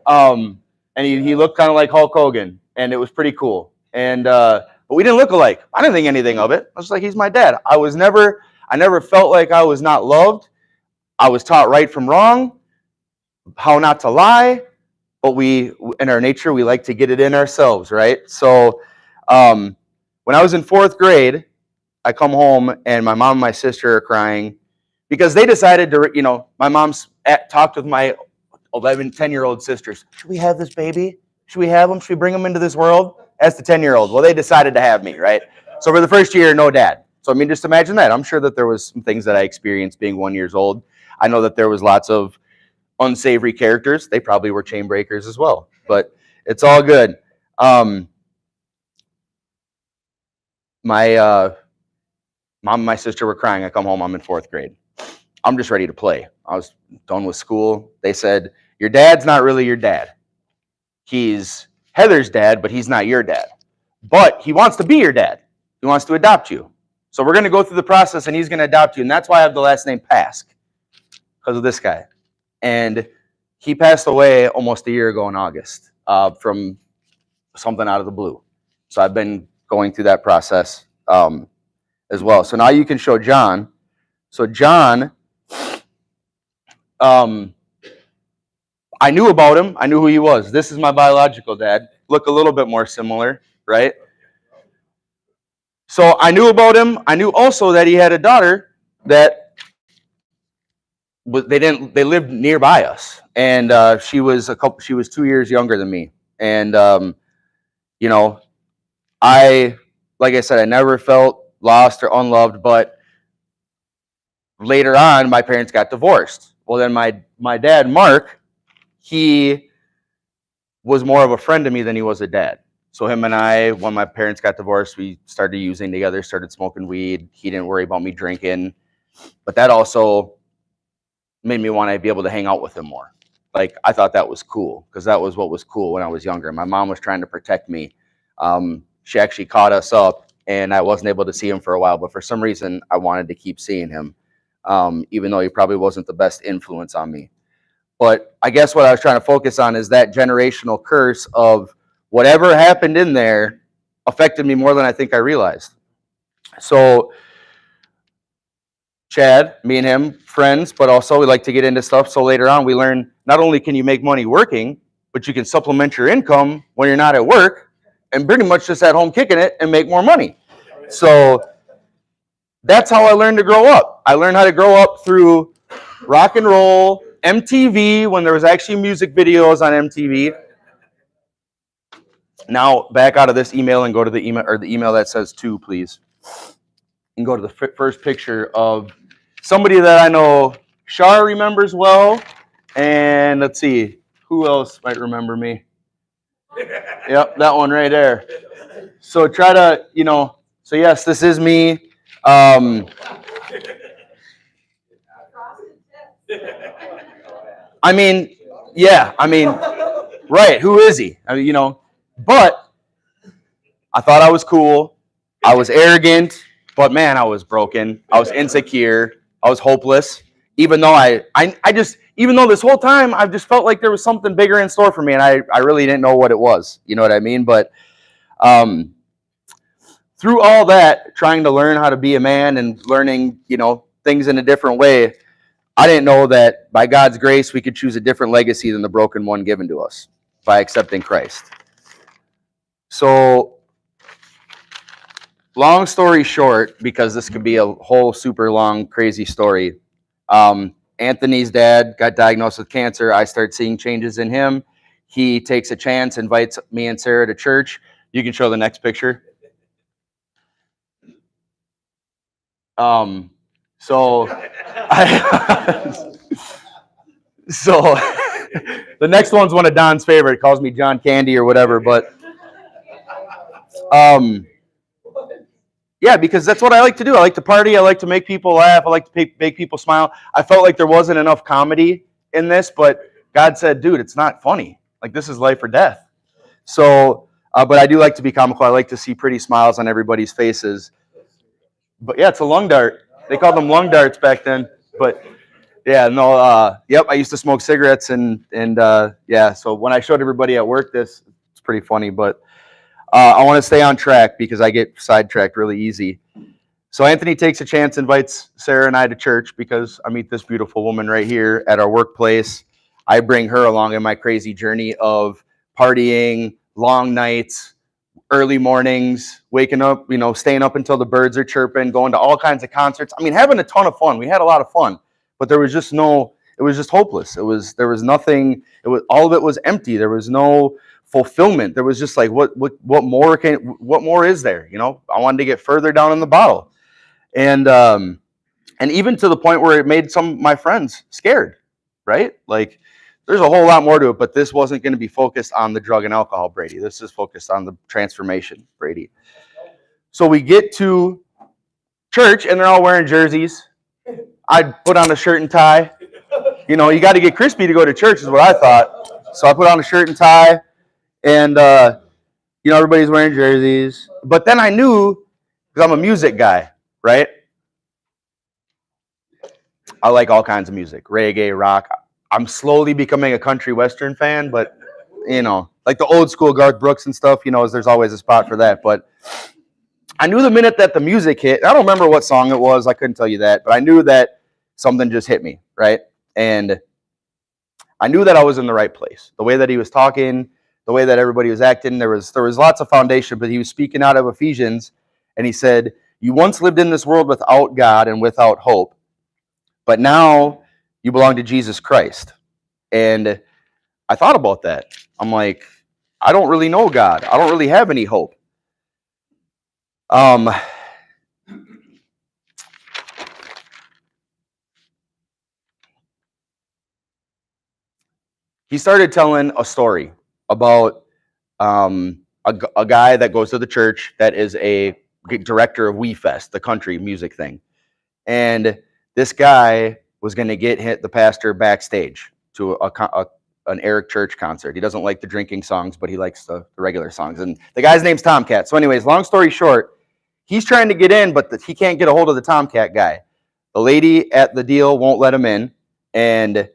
And he looked kind of like Hulk Hogan, and it was pretty cool. And but we didn't look alike. I didn't think anything of it. I was like, he's my dad. I never felt like I was not loved. I was taught right from wrong, how not to lie, but we, in our nature, we like to get it in ourselves, right? So when I was in 4th grade, I come home and my mom and my sister are crying because they decided to, you know, my mom's talked with my 11, 10-year-old sisters. Should we have this baby? Should we have him? Should we bring him into this world? As the 10-year-old. Well, they decided to have me, right? So for the first year, no dad. So I mean, just imagine that. I'm sure that there was some things that I experienced being 1 year old. I know that there was lots of unsavory characters. They probably were chain breakers as well, but it's all good. My mom and my sister were crying. I come home, I'm in 4th grade. I'm just ready to play. I was done with school. They said, your dad's not really your dad. He's Heather's dad, but he's not your dad. But he wants to be your dad. He wants to adopt you. So we're going to go through the process and he's going to adopt you. And that's why I have the last name Pask, because of this guy. And he passed away almost a year ago in August from something out of the blue. So I've been going through that process as well. So now you can show John. So John, I knew about him. I knew who he was. This is my biological dad. Look a little bit more similar, right? So I knew about him. I knew also that he had a daughter that they lived nearby us, and she was 2 years younger than me. And you know, like I said, I never felt lost or unloved, but later on my parents got divorced. Well, then my dad, Mark, he was more of a friend to me than he was a dad. So him and I, when my parents got divorced, we started using together, started smoking weed. He didn't worry about me drinking, but that also made me want to be able to hang out with him more. Like, I thought that was cool because that was what was cool when I was younger. My mom was trying to protect me. She actually caught us up and I wasn't able to see him for a while, but for some reason I wanted to keep seeing him, even though he probably wasn't the best influence on me. But I guess what I was trying to focus on is that generational curse of whatever happened in there affected me more than I think I realized. So Chad, me and him, friends, but also we like to get into stuff. So later on we learn not only can you make money working, but you can supplement your income when you're not at work and pretty much just at home kicking it and make more money. So that's how I learned to grow up. I learned how to grow up through rock and roll, MTV, when there was actually music videos on MTV. Now back out of this email and go to the email, or the email that says to, please. And go to the first picture of somebody that I know Shar remembers well. And let's see, who else might remember me? Yep, that one right there. So try to, you know, so yes, this is me. I mean, yeah, I mean, right, who is he? I mean, you know, but I thought I was cool. I was arrogant, but man, I was broken. I was insecure. I was hopeless. Even though even though this whole time I've just felt like there was something bigger in store for me, and I really didn't know what it was. You know what I mean? But through all that, trying to learn how to be a man and learning, things in a different way, I didn't know that by God's grace, we could choose a different legacy than the broken one given to us by accepting Christ. So, long story short, because this could be a whole super long, crazy story, Anthony's dad got diagnosed with cancer. I start seeing changes in him. He takes a chance, invites me and Sarah to church. You can show the next picture. So the next one's one of Don's favorite. Calls me John Candy or whatever, but yeah, because that's what I like to do. I like to party. I like to make people laugh. I like to make people smile. I felt like there wasn't enough comedy in this, but God said, dude, it's not funny. Like, this is life or death. So, but I do like to be comical. I like to see pretty smiles on everybody's faces. But yeah, it's a lung dart. They called them lung darts back then. But yeah, no, yep, I used to smoke cigarettes and yeah, so when I showed everybody at work this, it's pretty funny, but I want to stay on track because I get sidetracked really easy. So Anthony takes a chance, invites Sarah and I to church because I meet this beautiful woman right here at our workplace. I bring her along in my crazy journey of partying, long nights, early mornings, waking up, staying up until the birds are chirping, going to all kinds of concerts. I mean, having a ton of fun. We had a lot of fun, but it was just hopeless. There was nothing, all of it was empty. There was no fulfillment. There was just like, what more is there? I wanted to get further down in the bottle. And even to the point where it made some of my friends scared, right? Like, there's a whole lot more to it, but this wasn't going to be focused on the drug and alcohol, Brady. This is focused on the transformation, Brady. So we get to church, and they're all wearing jerseys. I put on a shirt and tie. You got to get crispy to go to church is what I thought. So I put on a shirt and tie, and, everybody's wearing jerseys. But then I knew, because I'm a music guy, right? I like all kinds of music, reggae, rock. I'm slowly becoming a country western fan, but like the old school Garth Brooks and stuff, there's always a spot for that. But I knew the minute that the music hit, I don't remember what song it was, I couldn't tell you that, but I knew that something just hit me, right? And I knew that I was in the right place. The way that he was talking, the way that everybody was acting, there was lots of foundation, but he was speaking out of Ephesians, and he said, you once lived in this world without God and without hope, but now you belong to Jesus Christ. And I thought about that. I'm like, I don't really know God. I don't really have any hope. He started telling a story about a guy that goes to the church that is a director of WeFest, the country music thing. And this guy was going to get the pastor backstage to an Eric Church concert. He doesn't like the drinking songs, but he likes the regular songs. And the guy's name's Tomcat. So anyways, long story short, he's trying to get in, but he can't get a hold of the Tomcat guy. The lady at the deal won't let him in. And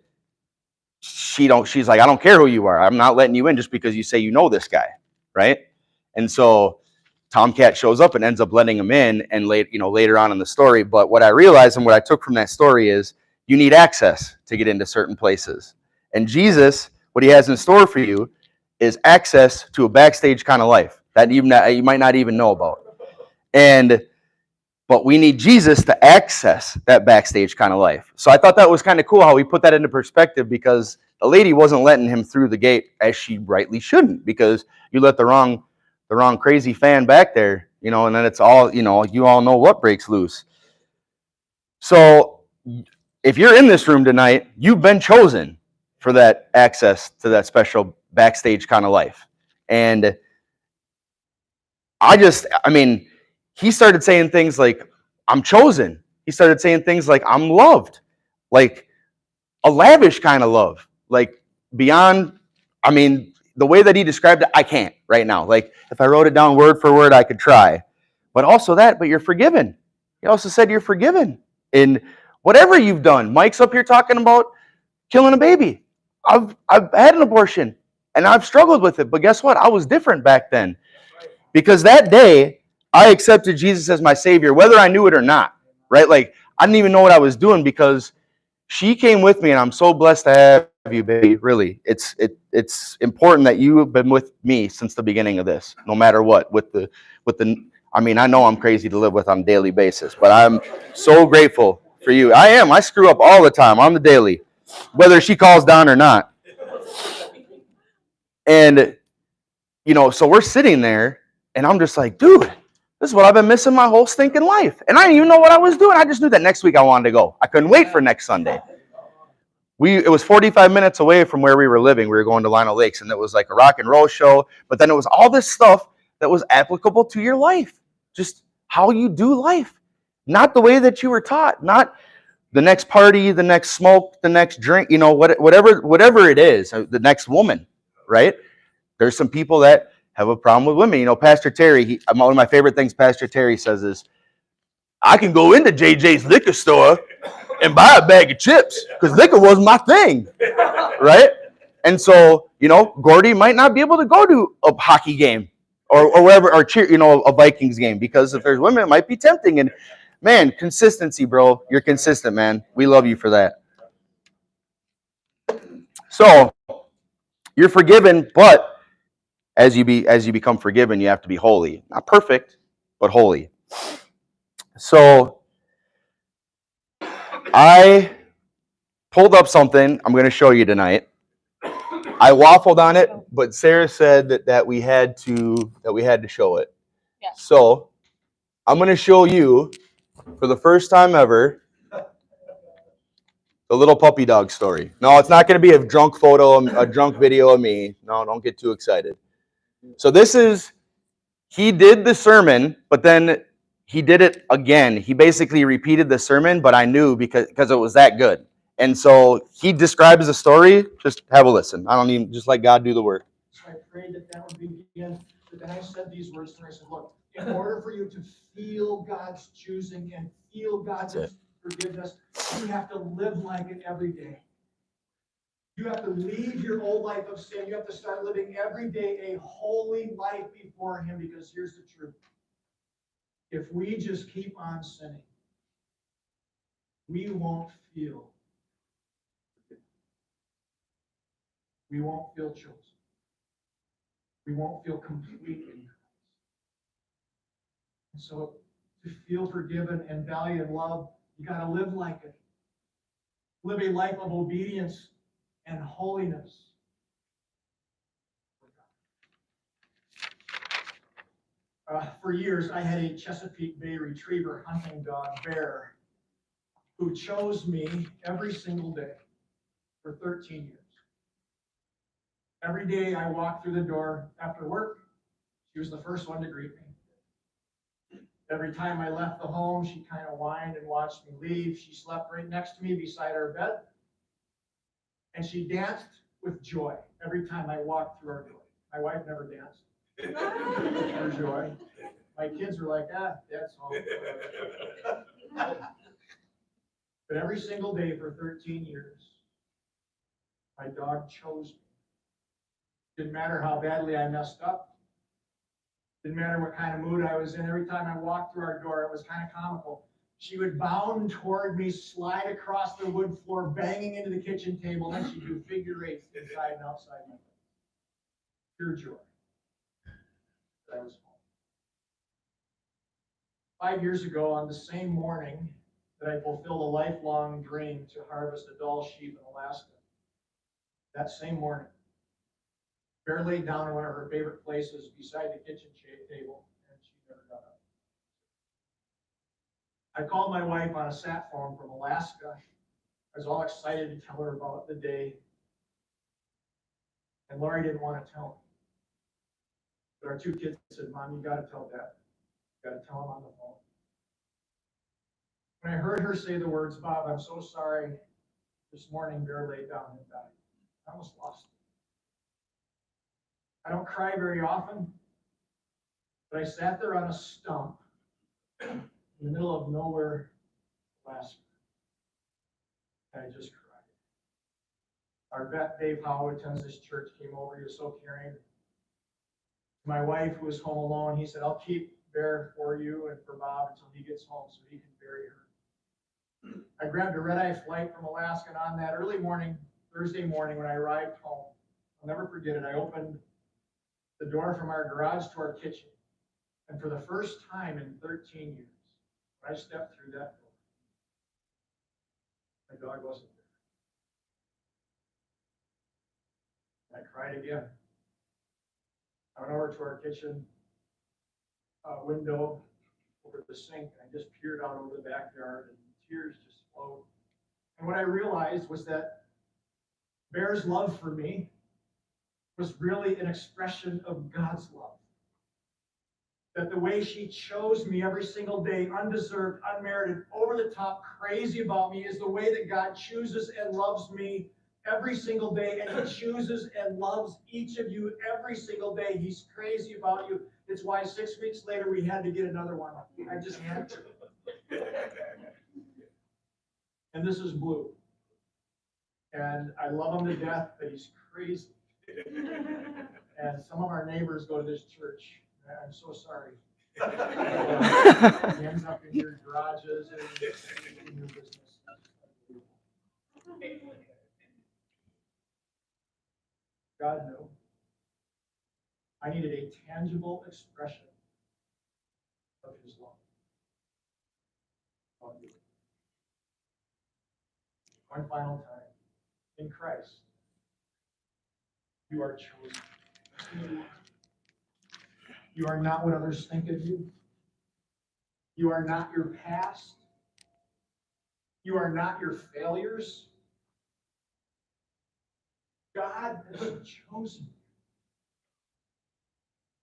she's like, I don't care who you are. I'm not letting you in just because you say you know this guy, right? And so Tomcat shows up and ends up letting him in, and later on in the story. But what I realized and what I took from that story is you need access to get into certain places. And Jesus, what he has in store for you is access to a backstage kind of life that you might not even know about. But we need Jesus to access that backstage kind of life. So I thought that was kind of cool how he put that into perspective, because the lady wasn't letting him through the gate, as she rightly shouldn't, because you let the wrong crazy fan back there, and then it's all, you all know what breaks loose. So if you're in this room tonight, you've been chosen for that access to that special backstage kind of life. And he started saying things like, I'm chosen. He started saying things like, I'm loved, like a lavish kind of love, like beyond, the way that he described it, I can't right now. Like if I wrote it down word for word, I could try. But also but you're forgiven. He also said you're forgiven in whatever you've done. Mike's up here talking about killing a baby. I've had an abortion and I've struggled with it. But guess what? I was different back then. Because that day I accepted Jesus as my Savior, whether I knew it or not. Right? Like I didn't even know what I was doing because she came with me, and I'm so blessed to have you, baby. Really, it's important that you have been with me since the beginning of this, no matter what. I mean, I know I'm crazy to live with on a daily basis, but I'm so grateful for you. I am. I screw up all the time on the daily, whether she calls down or not. And so we're sitting there, and I'm just like, dude, this is what I've been missing my whole stinking life. And I didn't even know what I was doing. I just knew that next week I wanted to go. I couldn't wait for next Sunday. It was 45 minutes away from where we were living. We were going to Lino Lakes, and it was like a rock and roll show. But then it was all this stuff that was applicable to your life. Just how you do life. Not the way that you were taught. Not the next party, the next smoke, the next drink, whatever it is, the next woman, right? There's some people that have a problem with women. Pastor Terry, one of my favorite things Pastor Terry says is, I can go into JJ's liquor store and buy a bag of chips because liquor was my thing, right? And so, Gordy might not be able to go to a hockey game or wherever, or cheer, a Vikings game, because if there's women, it might be tempting. And man, consistency, bro. You're consistent, man. We love you for that. So you're forgiven, but as you become forgiven, you have to be holy. Not perfect, but holy. So I pulled up something I'm going to show you tonight. I waffled on it, but Sarah said that we had to show it. Yeah. So I'm going to show you for the first time ever the little puppy dog story. No, it's not going to be a drunk video of me. No, don't get too excited. So he did the sermon, but then he did it again. He basically repeated the sermon, but I knew because it was that good. And so he describes the story. Just have a listen. I don't even, just let God do the work. So I prayed that would begin. But then I said these words to her. I said, look, in order for you to feel God's choosing and feel God's forgiveness, you have to live like it every day. You have to leave your old life of sin. You have to start living every day a holy life before Him, because here's the truth. If we just keep on sinning, we won't feel. We won't feel chosen. We won't feel complete in Christ. And so to feel forgiven and valued and loved, you got to live like it. Live a life of obedience and holiness. For years, I had a Chesapeake Bay Retriever hunting dog, Bear, who chose me every single day for 13 years. Every day I walked through the door after work, she was the first one to greet me. Every time I left the home, she kind of whined and watched me leave. She slept right next to me beside our bed. And she danced with joy every time I walked through our door. My wife never danced. For joy. My kids were like, that's home. But every single day for 13 years, my dog chose me. Didn't matter how badly I messed up. Didn't matter what kind of mood I was in. Every time I walked through our door, it was kind of comical. She would bound toward me, slide across the wood floor, banging into the kitchen table, and then she'd do figure eights inside and outside my bed. Pure joy. I was home. 5 years ago, on the same morning that I fulfilled a lifelong dream to harvest a Dall sheep in Alaska, that same morning, Bear laid down in one of her favorite places beside the kitchen table, and she never got up. I called my wife on a sat phone from Alaska. I was all excited to tell her about the day, and Lori didn't want to tell me. But our two kids said, Mom, you got to tell Dad. You got to tell him on the phone. When I heard her say the words, Bob, I'm so sorry, this morning Bear laid down and died, I almost lost it. I don't cry very often, but I sat there on a stump in the middle of nowhere last week. And I just cried. Our vet, Dave Howe, who attends this church, came over. He was so caring. My wife, who was home alone, he said, I'll keep Bear for you and for Bob until he gets home so he can bury her. I grabbed a red-eye flight from Alaska, and on that early morning, Thursday morning, when I arrived home, I'll never forget it, I opened the door from our garage to our kitchen. And for the first time in 13 years, when I stepped through that door, my dog wasn't there. I cried again. I went over to our kitchen window over the sink, and I just peered out over the backyard, and tears just flowed. And what I realized was that Bear's love for me was really an expression of God's love. That the way she chose me every single day, undeserved, unmerited, over the top, crazy about me, is the way that God chooses and loves me every single day, and he chooses and loves each of you every single day. He's crazy about you. It's why 6 weeks later we had to get another one. I just had to. And this is Blue. And I love him to death, but he's crazy. And some of our neighbors go to this church. I'm so sorry. He ends up in your garages and in your business. God knew. I needed a tangible expression of his love. On you. One final time. In Christ, you are chosen. You are not what others think of you. You are not your past. You are not your failures. God has chosen you.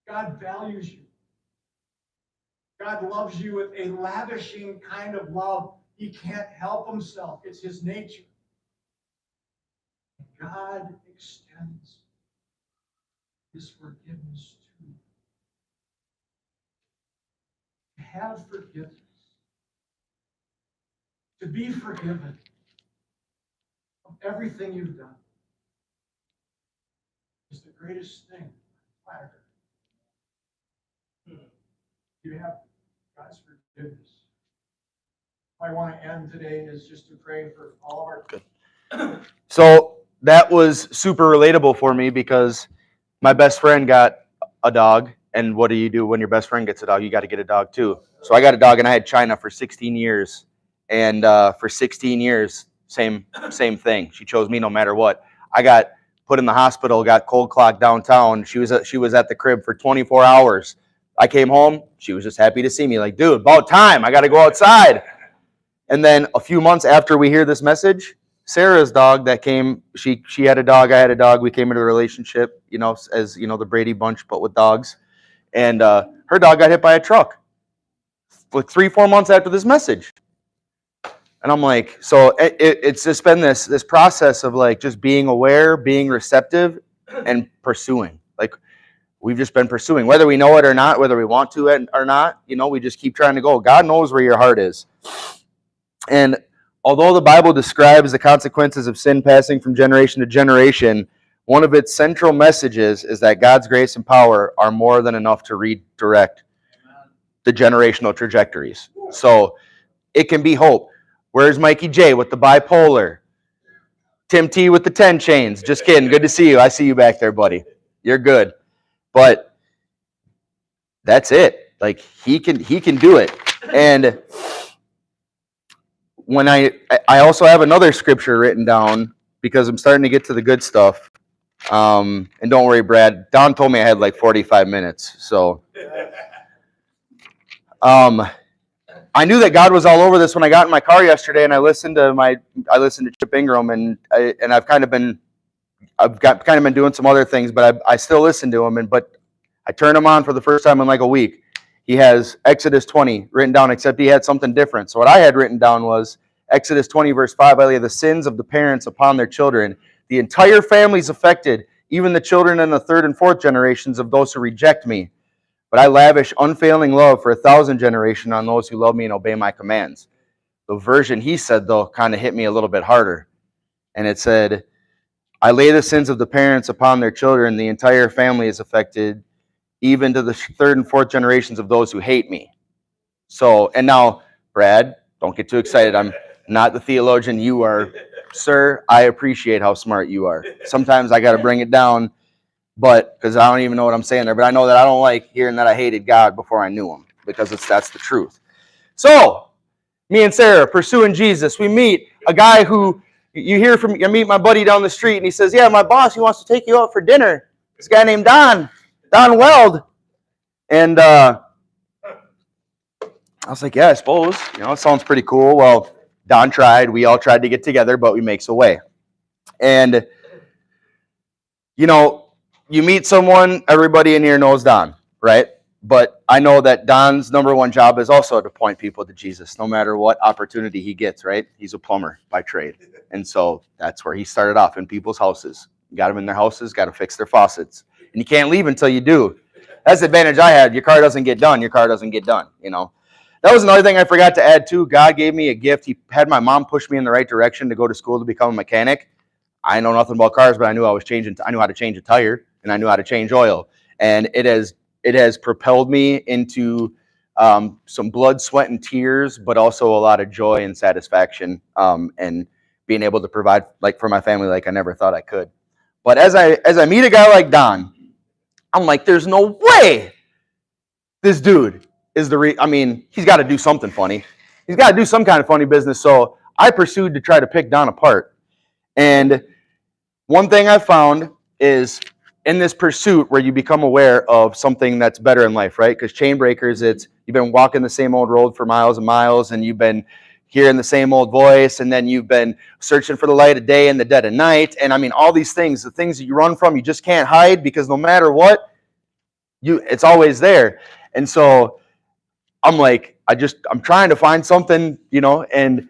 God values you. God loves you with a lavishing kind of love. He can't help himself. It's his nature. God extends his forgiveness to you. To have forgiveness, to be forgiven of everything you've done, is the greatest thing on planet Earth. You have God's forgiveness. I want to end today is just to pray for all of our. So that was super relatable for me because my best friend got a dog. And what do you do when your best friend gets a dog? You got to get a dog too. So I got a dog, and I had China for 16 years. And for 16 years, same thing. She chose me no matter what. I got put in the hospital, got cold clocked downtown. She was at the crib for 24 hours. I came home. She was just happy to see me. Like, dude, about time. I got to go outside. And then a few months after we hear this message, Sarah's dog that came, she had a dog, I had a dog. We came into a relationship, as the Brady Bunch, but with dogs. And her dog got hit by a truck like 3-4 months after this message. And I'm like, so it's just been this process of like just being aware, being receptive, and pursuing. Like we've just been pursuing, whether we know it or not, whether we want to it or not. We just keep trying to go. God knows where your heart is. And although the Bible describes the consequences of sin passing from generation to generation, one of its central messages is that God's grace and power are more than enough to redirect the generational trajectories. So it can be hope. Where's Mikey J with the bipolar? Tim T with the 10 chains. Just kidding. Good to see you. I see you back there, buddy. You're good. But that's it. Like he can do it. And when I also have another scripture written down because I'm starting to get to the good stuff. And don't worry, Brad. Don told me I had like 45 minutes. So I knew that God was all over this when I got in my car yesterday, and I listened to Chip Ingram, and I've kind of been doing some other things, but I still listen to him. But I turned him on for the first time in like a week. He has Exodus 20 written down, except he had something different. So what I had written down was Exodus 20 verse 5. I lay the sins of the parents upon their children. The entire family's affected, even the children in the third and fourth generations of those who reject me. But I lavish unfailing love for 1,000 generations on those who love me and obey my commands. The version he said, though, kind of hit me a little bit harder. And it said, I lay the sins of the parents upon their children. The entire family is affected, even to the third and fourth generations of those who hate me. So, and now, Brad, don't get too excited. I'm not the theologian you are. Sir, I appreciate how smart you are. Sometimes I got to bring it down, but because I don't even know what I'm saying there. But I know that I don't like hearing that I hated God before I knew him, because that's the truth. So, me and Sarah pursuing Jesus. We meet a guy who you hear from. I meet my buddy down the street, and he says, "Yeah, my boss, he wants to take you out for dinner." This guy named Don Weld, and I was like, "Yeah, I suppose. You know, it sounds pretty cool." Well, Don tried. We all tried to get together, but we makes a way. And you know, you meet someone. Everybody in here knows Don, right? But I know that Don's number one job is also to point people to Jesus, no matter what opportunity he gets, right? He's a plumber by trade. And so that's where he started off, in people's houses. Got them in their houses, got to fix their faucets. And you can't leave until you do. That's the advantage I had. Your car doesn't get done. Your car doesn't get done, you know. That was another thing I forgot to add, too. God gave me a gift. He had my mom push me in the right direction to go to school to become a mechanic. I know nothing about cars, but I knew I knew how to change a tire, and I knew how to change oil. And it has propelled me into some blood, sweat, and tears, but also a lot of joy and satisfaction, and being able to provide for my family like I never thought I could. But as I meet a guy like Don, I'm like, there's no way this dude is he's got to do something funny. He's got to do some kind of funny business. So I pursued to try to pick Don apart. And one thing I found is, in this pursuit where you become aware of something that's better in life, right? Because chain breakers, you've been walking the same old road for miles and miles, and you've been hearing the same old voice, and then you've been searching for the light of day in the dead of night. And all these things, the things that you run from, you just can't hide, because no matter what, it's always there. And so I'm like, I'm trying to find something, and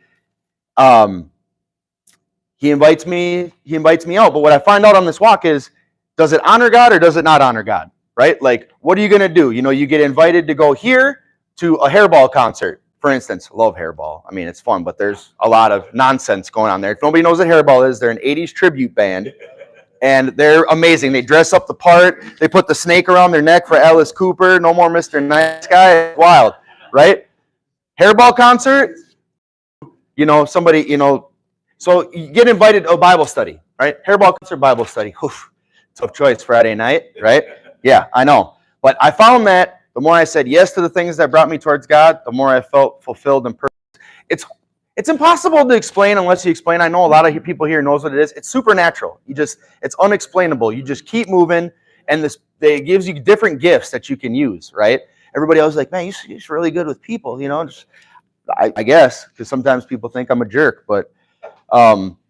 he invites me out. But what I find out on this walk is, does it honor God or does it not honor God, right? Like, what are you going to do? You get invited to go here to a Hairball concert, for instance. Love Hairball. It's fun, but there's a lot of nonsense going on there. If nobody knows what Hairball is, they're an 80s tribute band, and they're amazing. They dress up the part. They put the snake around their neck for Alice Cooper. No more Mr. Nice Guy. It's wild, right? Hairball concert, so you get invited to a Bible study, right? Hairball concert, Bible study. Oof. Tough choice Friday night, right? Yeah, I know. But I found that the more I said yes to the things that brought me towards God, the more I felt fulfilled and purpose. It's impossible to explain unless you explain. I know a lot of people here knows what it is. It's supernatural. It's unexplainable. You just keep moving, and it gives you different gifts that you can use, right? Everybody else is like, man, you're just really good with people, I guess, because sometimes people think I'm a jerk, but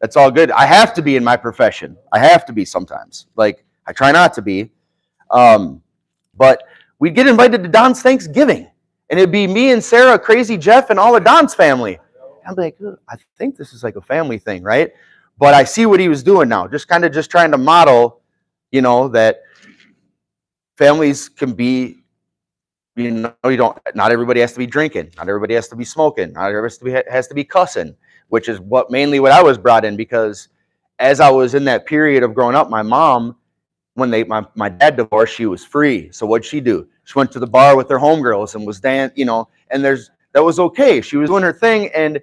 it's all good. I have to be in my profession. I have to be sometimes. I try not to be. But we'd get invited to Don's Thanksgiving, and it'd be me and Sarah, Crazy Jeff, and all of Don's family. I'm like, I think this is like a family thing, right? But I see what he was doing now, just trying to model, that families can be, not everybody has to be drinking, not everybody has to be smoking, not everybody has to be cussing, which is mainly what I was brought in, because as I was in that period of growing up, my mom, when my dad divorced, she was free. So what'd she do? She went to the bar with her homegirls and was and that was okay. She was doing her thing, and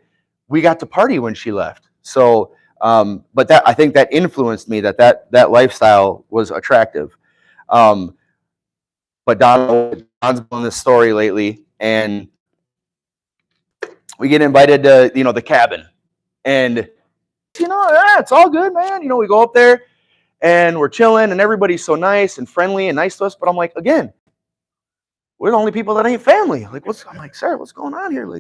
we got to party when she left. So, but I think that influenced me, that lifestyle was attractive. But Don's been this story lately, and we get invited to, the cabin. And, it's all good, man. We go up there, and we're chilling, and everybody's so nice and friendly and nice to us. But I'm like, again, we're the only people that ain't family. I'm like, Sarah, what's going on here?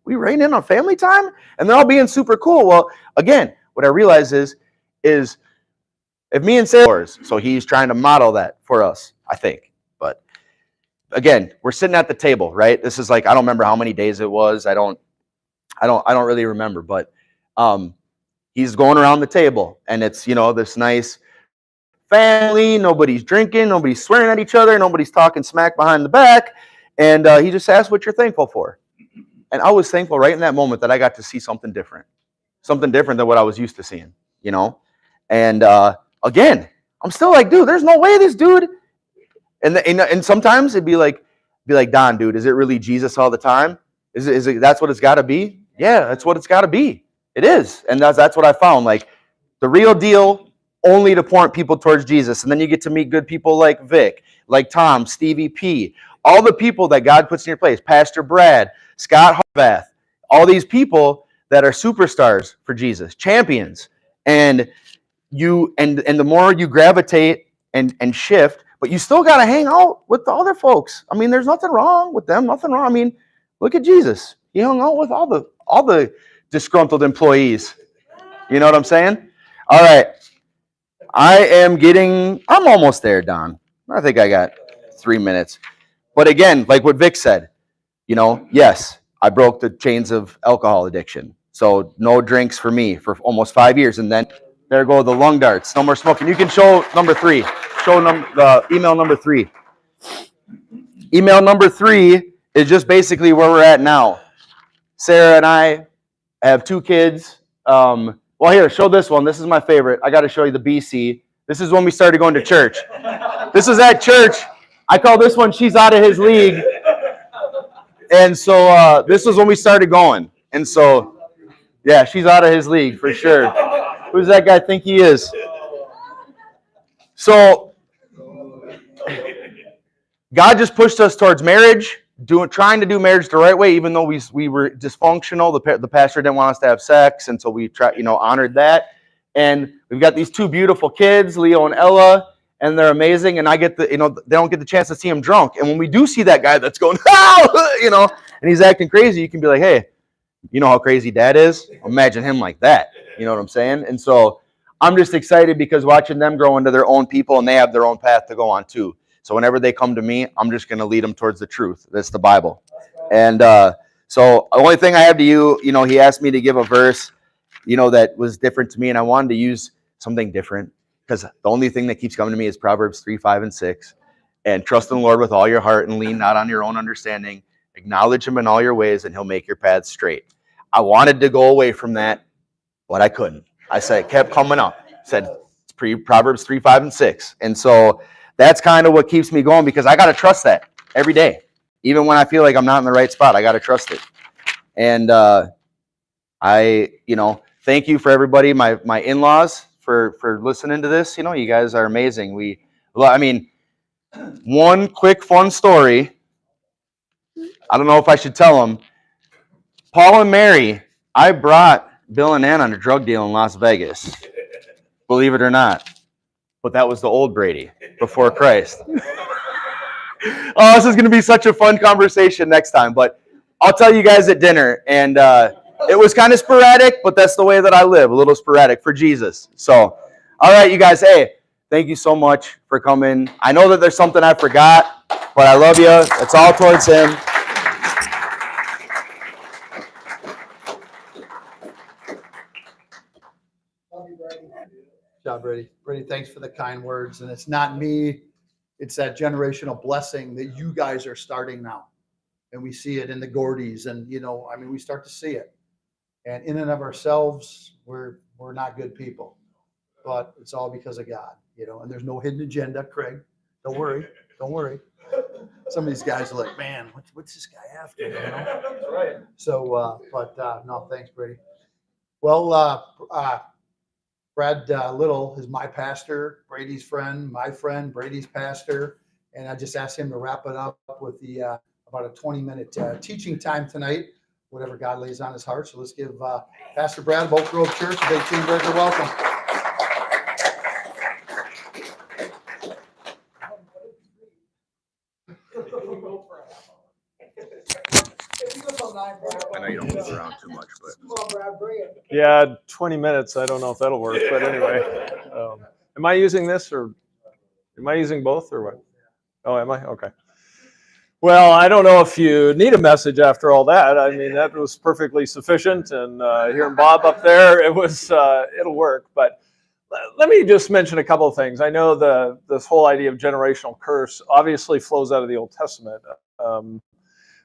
We rain in on family time? And they're all being super cool. Well, again, what I realize is if me and Sarah, so he's trying to model that for us, I think. But again, we're sitting at the table, right? This is I don't remember how many days it was. I don't really remember, but he's going around the table, and it's, this nice family, nobody's drinking, nobody's swearing at each other, nobody's talking smack behind the back. And he just asked what you're thankful for. And I was thankful right in that moment that I got to see something different than what I was used to seeing, you know? And again, I'm still like, dude, there's no way this dude. And sometimes it'd be like, Don, dude, is it really Jesus all the time? Is it that's what it's got to be? Yeah, that's what it's got to be. It is. And that's what I found. Like the real deal, only to point people towards Jesus. And then you get to meet good people like Vic, like Tom, Stevie P, all the people that God puts in your place, Pastor Brad, Scott Harbath, all these people that are superstars for Jesus, champions. And the more you gravitate and shift, but you still got to hang out with the other folks. I mean, there's nothing wrong with them, nothing wrong. I mean, look at Jesus. He hung out with all the disgruntled employees. You know what I'm saying? All right. I'm almost there, Don. I think I got 3 minutes. But again, like what Vic said, you know, yes, I broke the chains of alcohol addiction. So no drinks for me for almost 5 years. And then there go the lung darts. No more smoking. You can show number 3. Show email number 3. Email number 3 is just basically where we're at now. Sarah and I have 2 kids. Well, here, show this one. This is my favorite. I got to show you the BC. This is when we started going to church. This is at church. I call this one, she's out of his league. And so this was when we started going. And so, yeah, she's out of his league for sure. Who does that guy think he is? So, God just pushed us towards marriage, trying to do marriage the right way, even though we were dysfunctional. The pastor didn't want us to have sex, and so we honored that. And we've got these 2 beautiful kids, Leo and Ella, and they're amazing. And I get they don't get the chance to see them drunk. And when we do see that guy that's going, and he's acting crazy, you can be like, hey, you know how crazy Dad is? Imagine him like that. You know what I'm saying? And so I'm just excited because watching them grow into their own people, and they have their own path to go on too. So whenever they come to me, I'm just going to lead them towards the truth. That's the Bible. And so the only thing I have to you, he asked me to give a verse, that was different to me, and I wanted to use something different because the only thing that keeps coming to me is Proverbs 3, 5, and 6. And trust in the Lord with all your heart and lean not on your own understanding. Acknowledge him in all your ways, and he'll make your paths straight. I wanted to go away from that, but I couldn't. I said, it kept coming up. Said Proverbs 3, 5, and 6. And so that's kind of what keeps me going because I got to trust that every day. Even when I feel like I'm not in the right spot, I got to trust it. And thank you for everybody, my in-laws for listening to this. You guys are amazing. One quick fun story. I don't know if I should tell them. Paul and Mary, I brought Bill and Ann on a drug deal in Las Vegas. Believe it or not. But that was the old Brady before Christ. Oh, this is going to be such a fun conversation next time. But I'll tell you guys at dinner. And it was kind of sporadic, but that's the way that I live. A little sporadic for Jesus. So, all right, you guys. Hey, thank you so much for coming. I know that there's something I forgot, but I love you. It's all towards him. Good job, Brady. Brady, thanks for the kind words. And it's not me. It's that generational blessing that you guys are starting now. And we see it in the Gordys. And, we start to see it. And in and of ourselves, we're not good people. But it's all because of God, and there's no hidden agenda, Craig. Don't worry. Don't worry. Some of these guys are like, man, what's this guy after? That's right. So, no, thanks, Brady. Well, Brad Little is my pastor, Brady's friend, my friend, Brady's pastor. And I just asked him to wrap it up with the about a 20-minute teaching time tonight, whatever God lays on his heart. So let's give Pastor Brad of Oak Grove Church a big team breaker welcome. I know you don't move around too much, but Yeah, 20 minutes. I don't know if that'll work, but anyway. Am I using this or am I using both or what? Oh, am I? Okay. Well, I don't know if you need a message after all that. I mean, that was perfectly sufficient. And hearing Bob up there, it was, it'll work. But let me just mention a couple of things. I know this whole idea of generational curse obviously flows out of the Old Testament.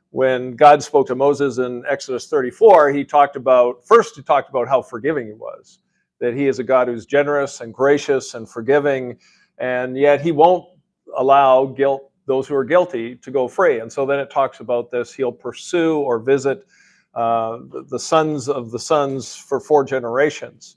When God spoke to Moses in Exodus 34, he talked about how forgiving he was, that he is a God who's generous and gracious and forgiving, and yet he won't allow those who are guilty to go free. And so then it talks about this, he'll pursue or visit the sons of the sons for 4 generations.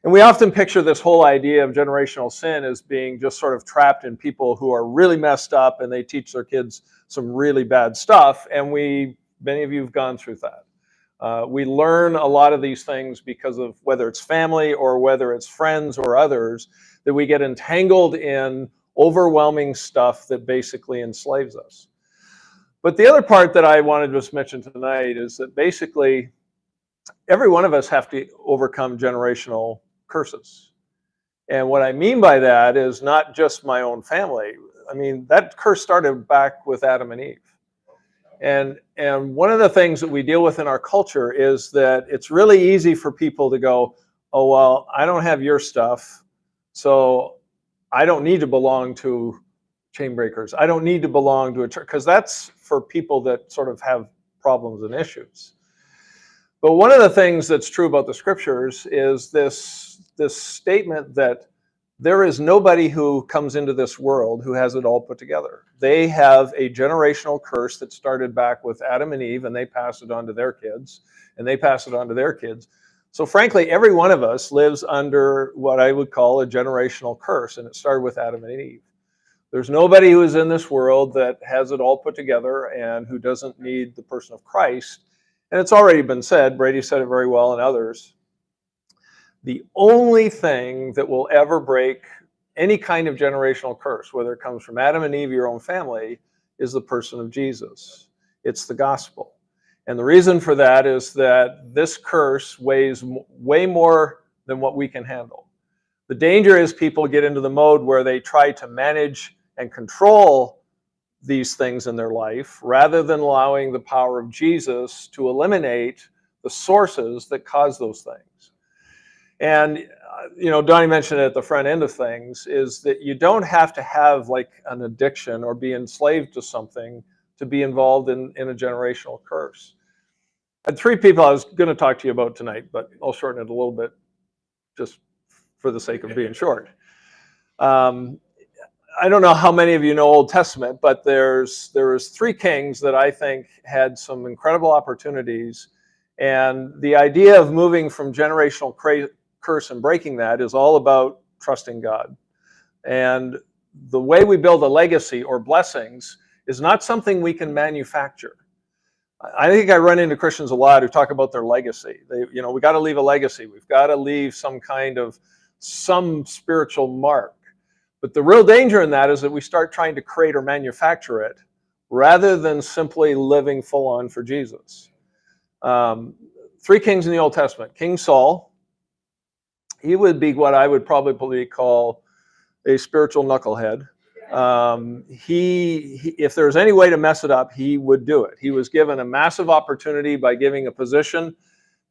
And we often picture this whole idea of generational sin as being just sort of trapped in people who are really messed up and they teach their kids some really bad stuff. And many of you have gone through that. We learn a lot of these things because of whether it's family or whether it's friends or others, that we get entangled in overwhelming stuff that basically enslaves us. But the other part that I wanted to just mention tonight is that basically every one of us have to overcome generational curses. And what I mean by that is not just my own family. I mean, that curse started back with Adam and Eve. And one of the things that we deal with in our culture is that it's really easy for people to go, oh, well, I don't have your stuff, so I don't need to belong to chain breakers. I don't need to belong to a church, because that's for people that sort of have problems and issues. But one of the things that's true about the scriptures is this statement that there is nobody who comes into this world who has it all put together. They have a generational curse that started back with Adam and Eve, and they pass it on to their kids, and they pass it on to their kids. So frankly, every one of us lives under what I would call a generational curse, and it started with Adam and Eve. There's nobody who is in this world that has it all put together and who doesn't need the person of Christ. And it's already been said, Brady said it very well and others, the only thing that will ever break any kind of generational curse, whether it comes from Adam and Eve, your own family, is the person of Jesus. It's the gospel. And the reason for that is that this curse weighs way more than what we can handle. The danger is people get into the mode where they try to manage and control these things in their life rather than allowing the power of Jesus to eliminate the sources that cause those things. And, Donnie mentioned it at the front end of things, is that you don't have to have like an addiction or be enslaved to something to be involved in a generational curse. I had 3 people I was going to talk to you about tonight, but I'll shorten it a little bit just for the sake of being short. I don't know how many of you know Old Testament, but there was 3 kings that I think had some incredible opportunities. And the idea of moving from generational curse and breaking that is all about trusting God. And the way we build a legacy or blessings is not something we can manufacture. I think I run into Christians a lot who talk about their legacy. We got to leave a legacy. We've got to leave some spiritual mark. But the real danger in that is that we start trying to create or manufacture it rather than simply living full on for Jesus. 3 kings in the Old Testament. King Saul, he would be what I would probably call a spiritual knucklehead. If there's any way to mess it up, he would do it. He was given a massive opportunity by giving a position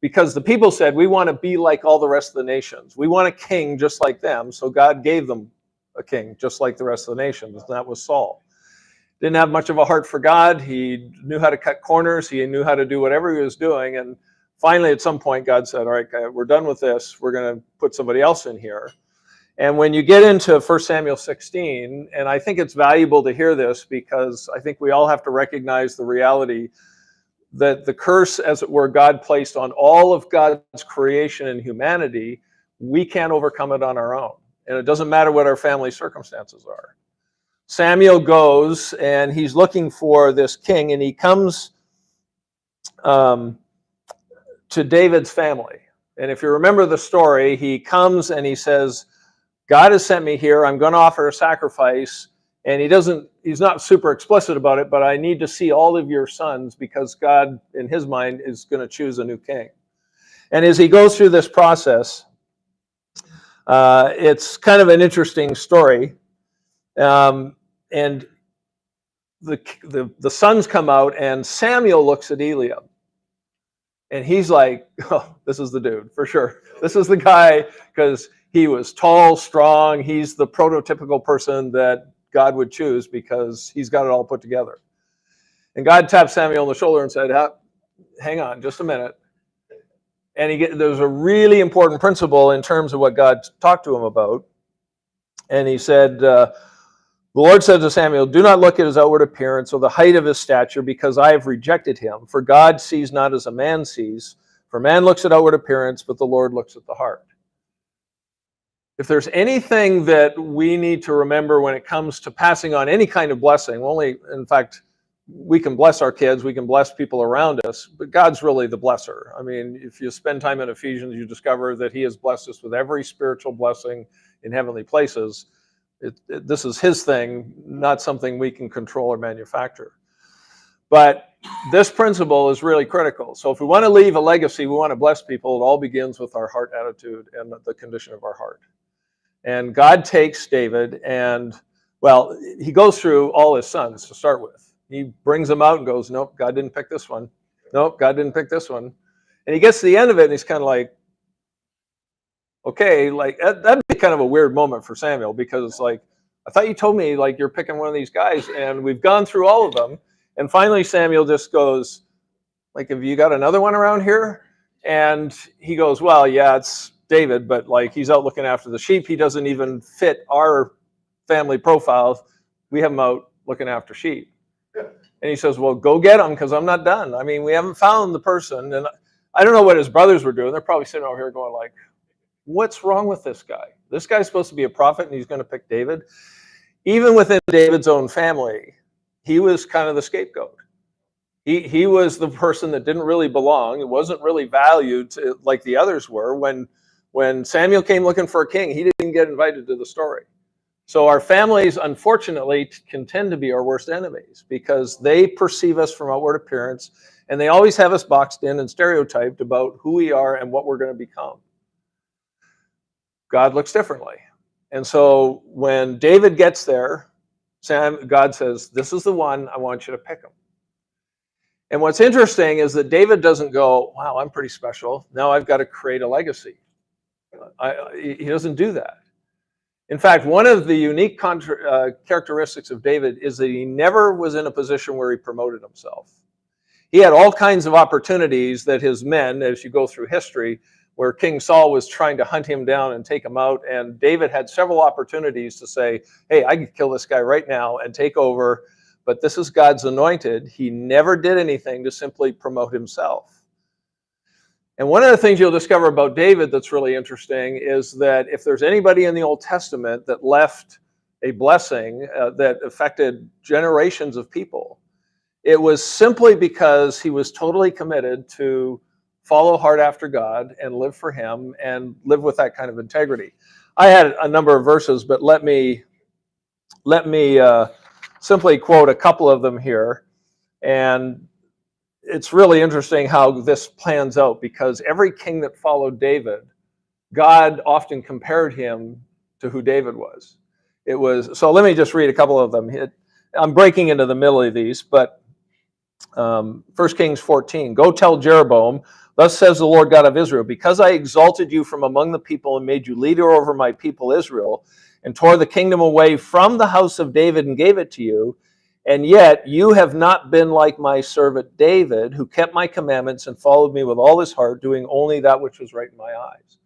because the people said, we want to be like all the rest of the nations. We want a king just like them. So God gave them a king just like the rest of the nations. And that was Saul. Didn't have much of a heart for God. He knew how to cut corners. He knew how to do whatever he was doing. And finally, at some point, God said, all right, we're done with this. We're going to put somebody else in here. And when you get into 1 Samuel 16, and I think it's valuable to hear this because I think we all have to recognize the reality that the curse, as it were, God placed on all of God's creation and humanity, we can't overcome it on our own. And it doesn't matter what our family circumstances are. Samuel goes and he's looking for this king, and he comes to David's family. And if you remember the story, he comes and he says, God has sent me here. I'm going to offer a sacrifice. And he's not super explicit about it, but I need to see all of your sons because God, in his mind, is going to choose a new king. And as he goes through this process, it's kind of an interesting story. And the sons come out, and Samuel looks at Eliab. And he's like, oh, this is the dude, for sure. This is the guy, because He was tall, strong. He's the prototypical person that God would choose because he's got it all put together. And God tapped Samuel on the shoulder and said, hang on just a minute. And there's a really important principle in terms of what God talked to him about. And he said, the Lord said to Samuel, do not look at his outward appearance or the height of his stature, because I have rejected him. For God sees not as a man sees. For man looks at outward appearance, but the Lord looks at the heart. If there's anything that we need to remember when it comes to passing on any kind of blessing, in fact, we can bless our kids, we can bless people around us, but God's really the blesser. I mean, if you spend time in Ephesians, you discover that he has blessed us with every spiritual blessing in heavenly places. This is his thing, not something we can control or manufacture. But this principle is really critical. So if we want to leave a legacy, we want to bless people, it all begins with our heart attitude and the condition of our heart. And God takes David and, well, he goes through all his sons to start with. He brings them out and goes, nope, God didn't pick this one. Nope, God didn't pick this one. And he gets to the end of it and he's kind of like, okay, like that'd be kind of a weird moment for Samuel, because it's like, I thought you told me like you're picking one of these guys, and we've gone through all of them. And finally Samuel just goes, like, have you got another one around here? And he goes, well, yeah, it's David, but like he's out looking after the sheep. He doesn't even fit our family profile. We have him out looking after sheep. And he says, well, go get him, because I'm not done. I mean, we haven't found the person. And I don't know what his brothers were doing. They're probably sitting over here going like, what's wrong with this guy? This guy's supposed to be a prophet and he's going to pick David. Even within David's own family, he was kind of the scapegoat. He was the person that didn't really belong. It wasn't really valued like the others were. When Samuel came looking for a king, he didn't get invited to the story. So our families, unfortunately, can tend to be our worst enemies, because they perceive us from outward appearance, and they always have us boxed in and stereotyped about who we are and what we're going to become. God looks differently. And so when David gets there, God says, this is the one, I want you to pick him. And what's interesting is that David doesn't go, wow, I'm pretty special. Now I've got to create a legacy. He doesn't do that. In fact, one of the unique characteristics of David is that he never was in a position where he promoted himself. He had all kinds of opportunities that his men, as you go through history, where King Saul was trying to hunt him down and take him out, and David had several opportunities to say, hey, I could kill this guy right now and take over, but this is God's anointed. He never did anything to simply promote himself. And one of the things you'll discover about David that's really interesting is that if there's anybody in the Old Testament that left a blessing that affected generations of people, it was simply because he was totally committed to follow hard after God and live for him and live with that kind of integrity. I had a number of verses, but let me simply quote a couple of them here. And it's really interesting how this plans out, because every king that followed David, God often compared him to who David was. So let me just read a couple of them. I'm breaking into the middle of these, but 1 Kings 14, go tell Jeroboam, thus says the Lord God of Israel, because I exalted you from among the people and made you leader over my people Israel, and tore the kingdom away from the house of David and gave it to you, and yet you have not been like my servant David, who kept my commandments and followed me with all his heart, doing only that which was right in my eyes.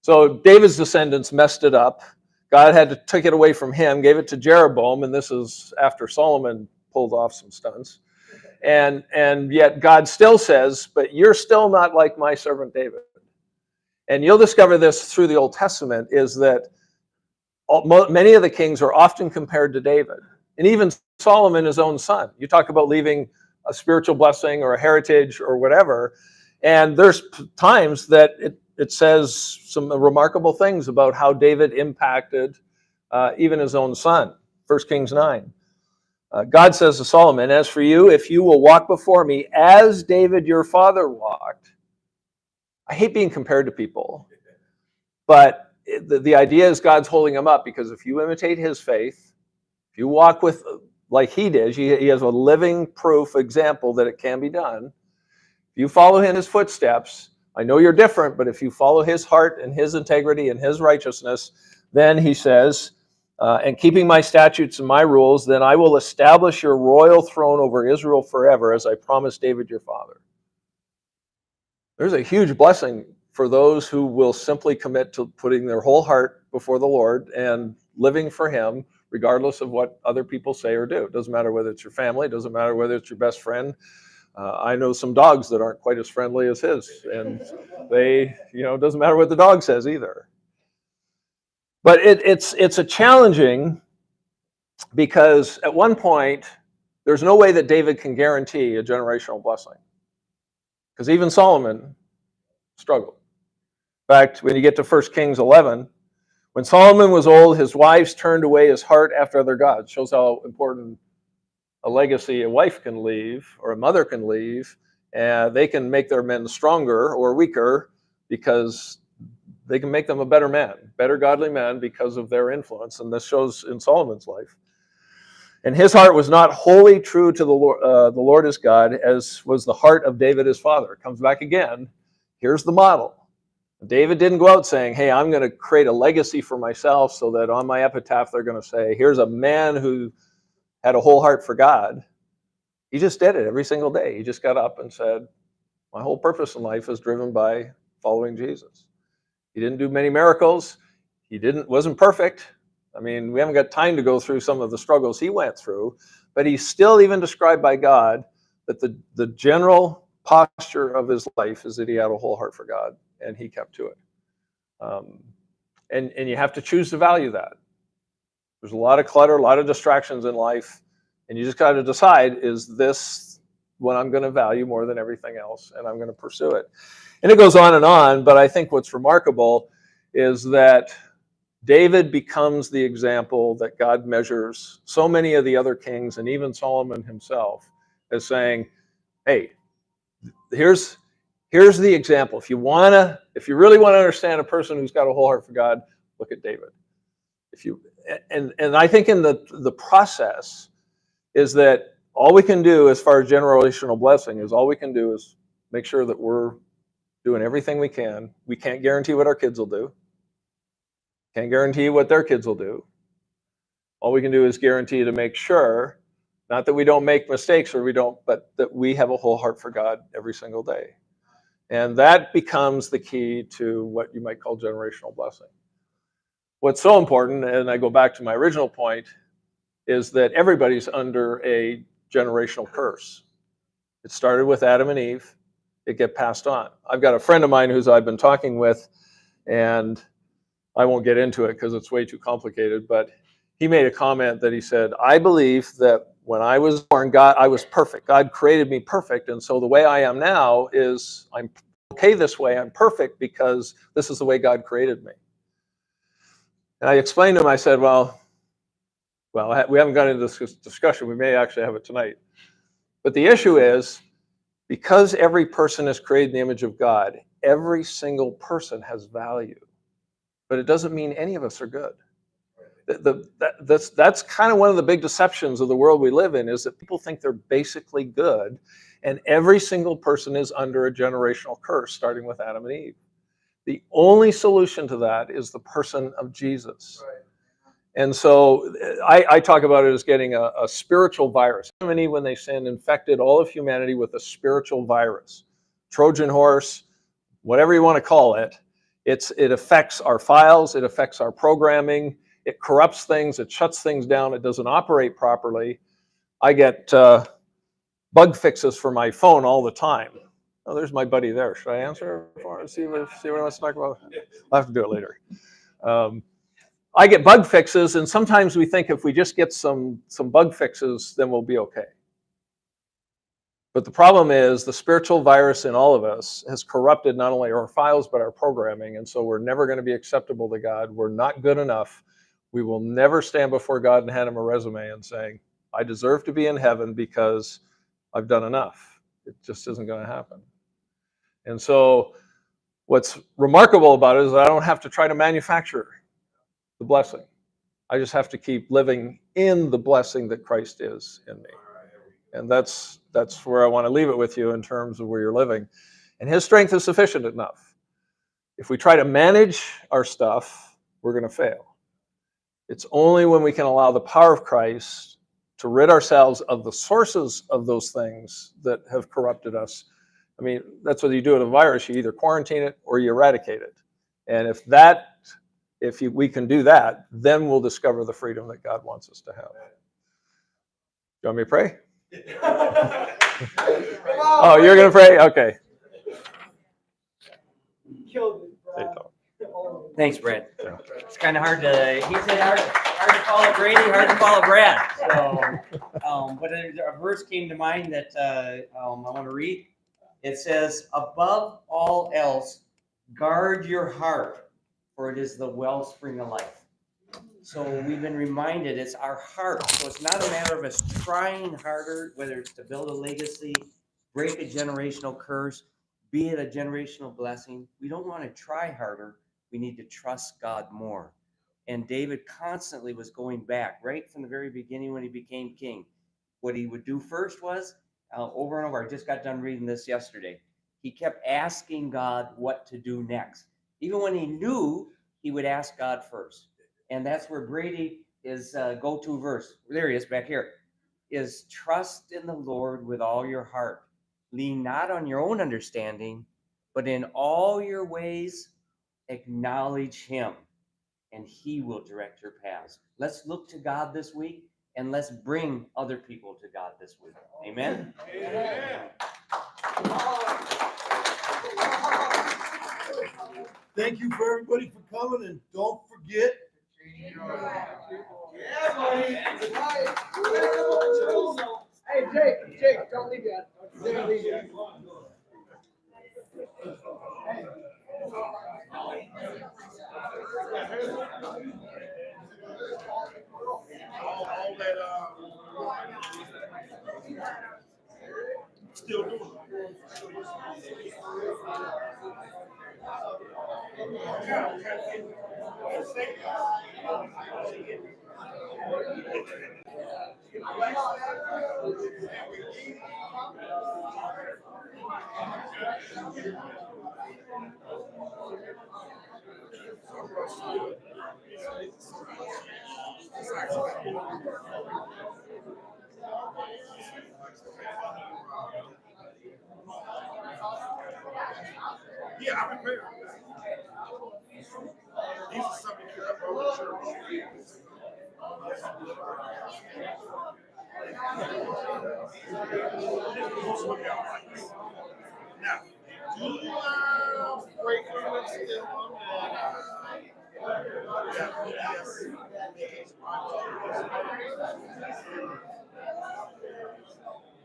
So David's descendants messed it up. God had to take it away from him, gave it to Jeroboam, and this is after Solomon pulled off some stunts. And yet God still says, but you're still not like my servant David. And you'll discover this through the Old Testament, is that many of the kings are often compared to David. And even Solomon, his own son. You talk about leaving a spiritual blessing or a heritage or whatever, and there's times that it says some remarkable things about how David impacted even his own son. 1 Kings 9. God says to Solomon, as for you, if you will walk before me as David your father walked. I hate being compared to people, but the idea is God's holding him up, because if you imitate his faith, if you walk with like he did, he has a living proof example that it can be done. If you follow in his footsteps, I know you're different, but if you follow his heart and his integrity and his righteousness, then he says, and keeping my statutes and my rules, then I will establish your royal throne over Israel forever, as I promised David your father. There's a huge blessing for those who will simply commit to putting their whole heart before the Lord and living for him, regardless of what other people say or do. It doesn't matter whether it's your family, it doesn't matter whether it's your best friend. I know some dogs that aren't quite as friendly as his, and they, it doesn't matter what the dog says either. But it's a challenging, because at one point, there's no way that David can guarantee a generational blessing. Because even Solomon struggled. In fact, when you get to 1 Kings 11, when Solomon was old, his wives turned away his heart after other gods. Shows how important a legacy a wife can leave, or a mother can leave, and they can make their men stronger or weaker, because they can make them a better man, better godly man, because of their influence. And this shows in Solomon's life. And his heart was not wholly true to the Lord his God, as was the heart of David his father. It comes back again. Here's the model. David didn't go out saying, hey, I'm going to create a legacy for myself so that on my epitaph they're going to say, here's a man who had a whole heart for God. He just did it every single day. He just got up and said, my whole purpose in life is driven by following Jesus. He didn't do many miracles. He wasn't perfect. I mean, we haven't got time to go through some of the struggles he went through, but he's still even described by God that the general posture of his life is that he had a whole heart for God, and he kept to it. And you have to choose to value that. There's a lot of clutter, a lot of distractions in life, and you just got to decide, is this what I'm going to value more than everything else, and I'm going to pursue it. And it goes on, but I think what's remarkable is that David becomes the example that God measures so many of the other kings, and even Solomon himself, as saying, hey, here's the example. If you really want to understand a person who's got a whole heart for God, look at David. And I think in the process is that all we can do as far as generational blessing is all we can do is make sure that we're doing everything we can. We can't guarantee what our kids will do. Can't guarantee what their kids will do. All we can do is guarantee to make sure, not that we don't make mistakes but that we have a whole heart for God every single day. And that becomes the key to what you might call generational blessing. What's so important, and I go back to my original point, is that everybody's under a generational curse. It started with Adam and Eve. It get passed on. I've got a friend of mine I've been talking with, and I won't get into it because it's way too complicated, but he made a comment that he said, I believe that when I was born, I was perfect. God created me perfect, and so the way I am now is I'm okay this way. I'm perfect because this is the way God created me. And I explained to him, I said, well, we haven't got into this discussion. We may actually have it tonight. But the issue is, because every person is created in the image of God, every single person has value. But it doesn't mean any of us are good. That's kind of one of the big deceptions of the world we live in, is that people think they're basically good, and every single person is under a generational curse, starting with Adam and Eve. The only solution to that is the person of Jesus. Right. And so I talk about it as getting a spiritual virus. Adam and Eve, when they sinned, infected all of humanity with a spiritual virus. Trojan horse, whatever you want to call it. It affects our files, it affects our programming, it corrupts things, it shuts things down, it doesn't operate properly. I get bug fixes for my phone all the time. Oh, there's my buddy there. Should I answer? See what he wants to talk about? I'll have to do it later. I get bug fixes, and sometimes we think if we just get some bug fixes, then we'll be okay. But the problem is the spiritual virus in all of us has corrupted not only our files, but our programming. And so we're never going to be acceptable to God. We're not good enough. We will never stand before God and hand him a resume and saying, I deserve to be in heaven because I've done enough. It just isn't going to happen. And so what's remarkable about it is that I don't have to try to manufacture the blessing. I just have to keep living in the blessing that Christ is in me. And that's where I want to leave it with you in terms of where you're living. And his strength is sufficient enough. If we try to manage our stuff, we're going to fail. It's only when we can allow the power of Christ to rid ourselves of the sources of those things that have corrupted us. I mean, that's what you do with a virus. You either quarantine it or you eradicate it. And we can do that, then we'll discover the freedom that God wants us to have. You want me to pray? Oh, you're going to pray? Okay. Thanks, Brad. It's kind of hard to, he said hard to follow Brady, hard to follow Brad. So, but a verse came to mind that I want to read. It says, above all else, guard your heart, for it is the wellspring of life. So we've been reminded it's our heart. So it's not a matter of us trying harder, whether it's to build a legacy, break a generational curse, be it a generational blessing. We don't want to try harder. We need to trust God more. And David constantly was going back right from the very beginning when he became king. What he would do first was, over and over, I just got done reading this yesterday. He kept asking God what to do next. Even when he knew, he would ask God first. And that's where Brady is go-to verse. There he is back here. Is trust in the Lord with all your heart. Lean not on your own understanding, but in all your ways acknowledge him, and he will direct your paths. Let's look to God this week, and let's bring other people to God this week. Amen? Amen. Thank you for everybody for coming, and don't forget. Yeah, buddy. Hey, Jake, don't leave yet. Don't leave yet. Still doing Yeah, I'm prepared. These are some of the other church. Now, do you break still on yes.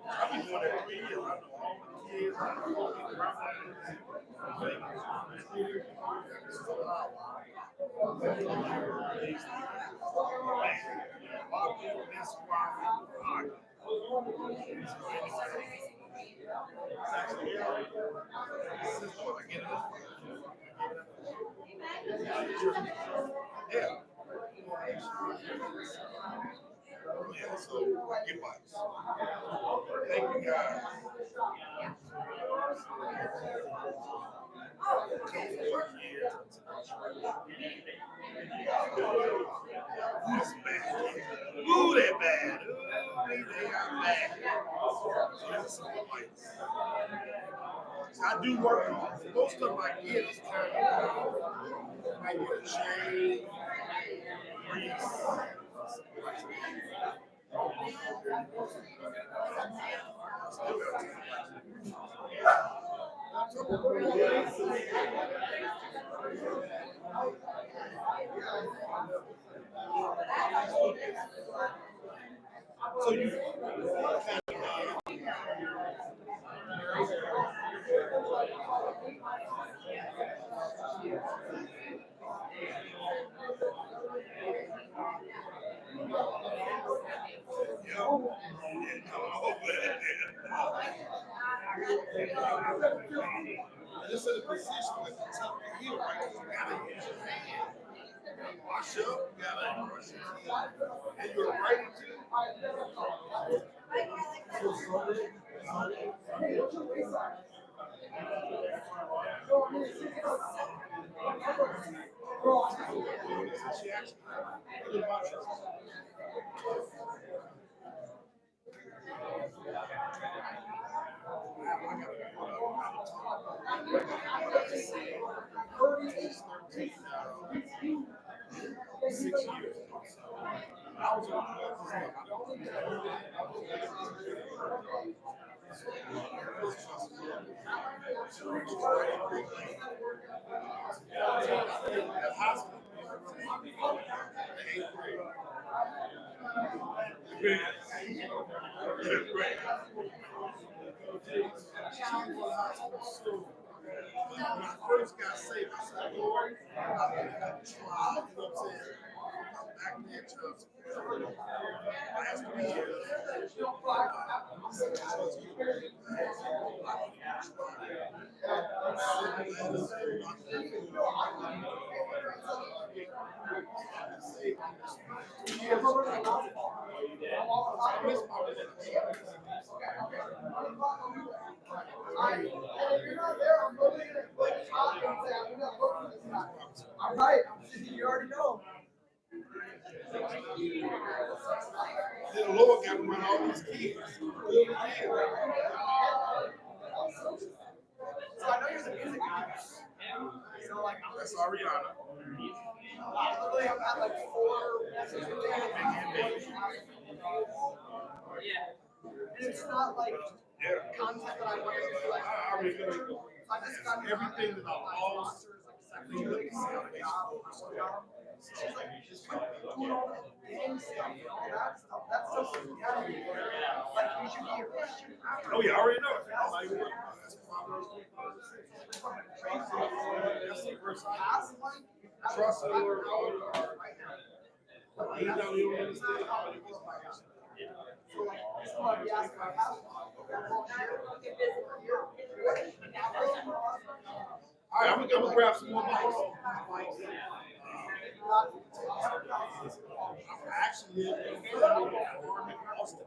I've been doing that 3 years. I know all the kids. I know all the grandparents. Yeah. So, get bikes. Thank you, guys. Ooh, they're bad. Ooh, they are bad. So this is some lights. I do work on most of my kids kind of might get a chain, grease. So you this is a position at the top of the hill, right? You gotta use your hand. Wash up, you gotta brush your teeth. And you're right into When I first got saved, I said, Lord, I'm gonna try, you know what I'm saying? Back then, Johnson. Last 3 years, All right, you already know. the Lord got to run all these kids. So I know you're the music guy. So like, That's Ariana. literally I've had like 4 messages with and it's not like content that I want to do. Like, I already know. I just got Everything that I lost, she's like, just doing all that dang stuff and all that stuff. That stuff's gotta be like, you should be a Christian. oh yeah, I already know. I'm not even worried about it. That's Proverbs 3:6. That's the verse I trust the Lord with all your heart. Lean on your own understanding. So like, somebody asked my pastor, All right, I'm gonna grab some more mics. I'm actually in Austin.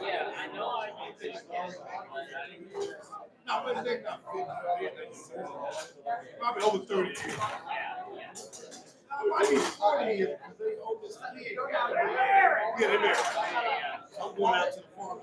Yeah, I know. I think No, but they're not 50, probably over 30 years. I mean, 40 years because they oldest kid. Yeah, they're married. I'm going out to the farm.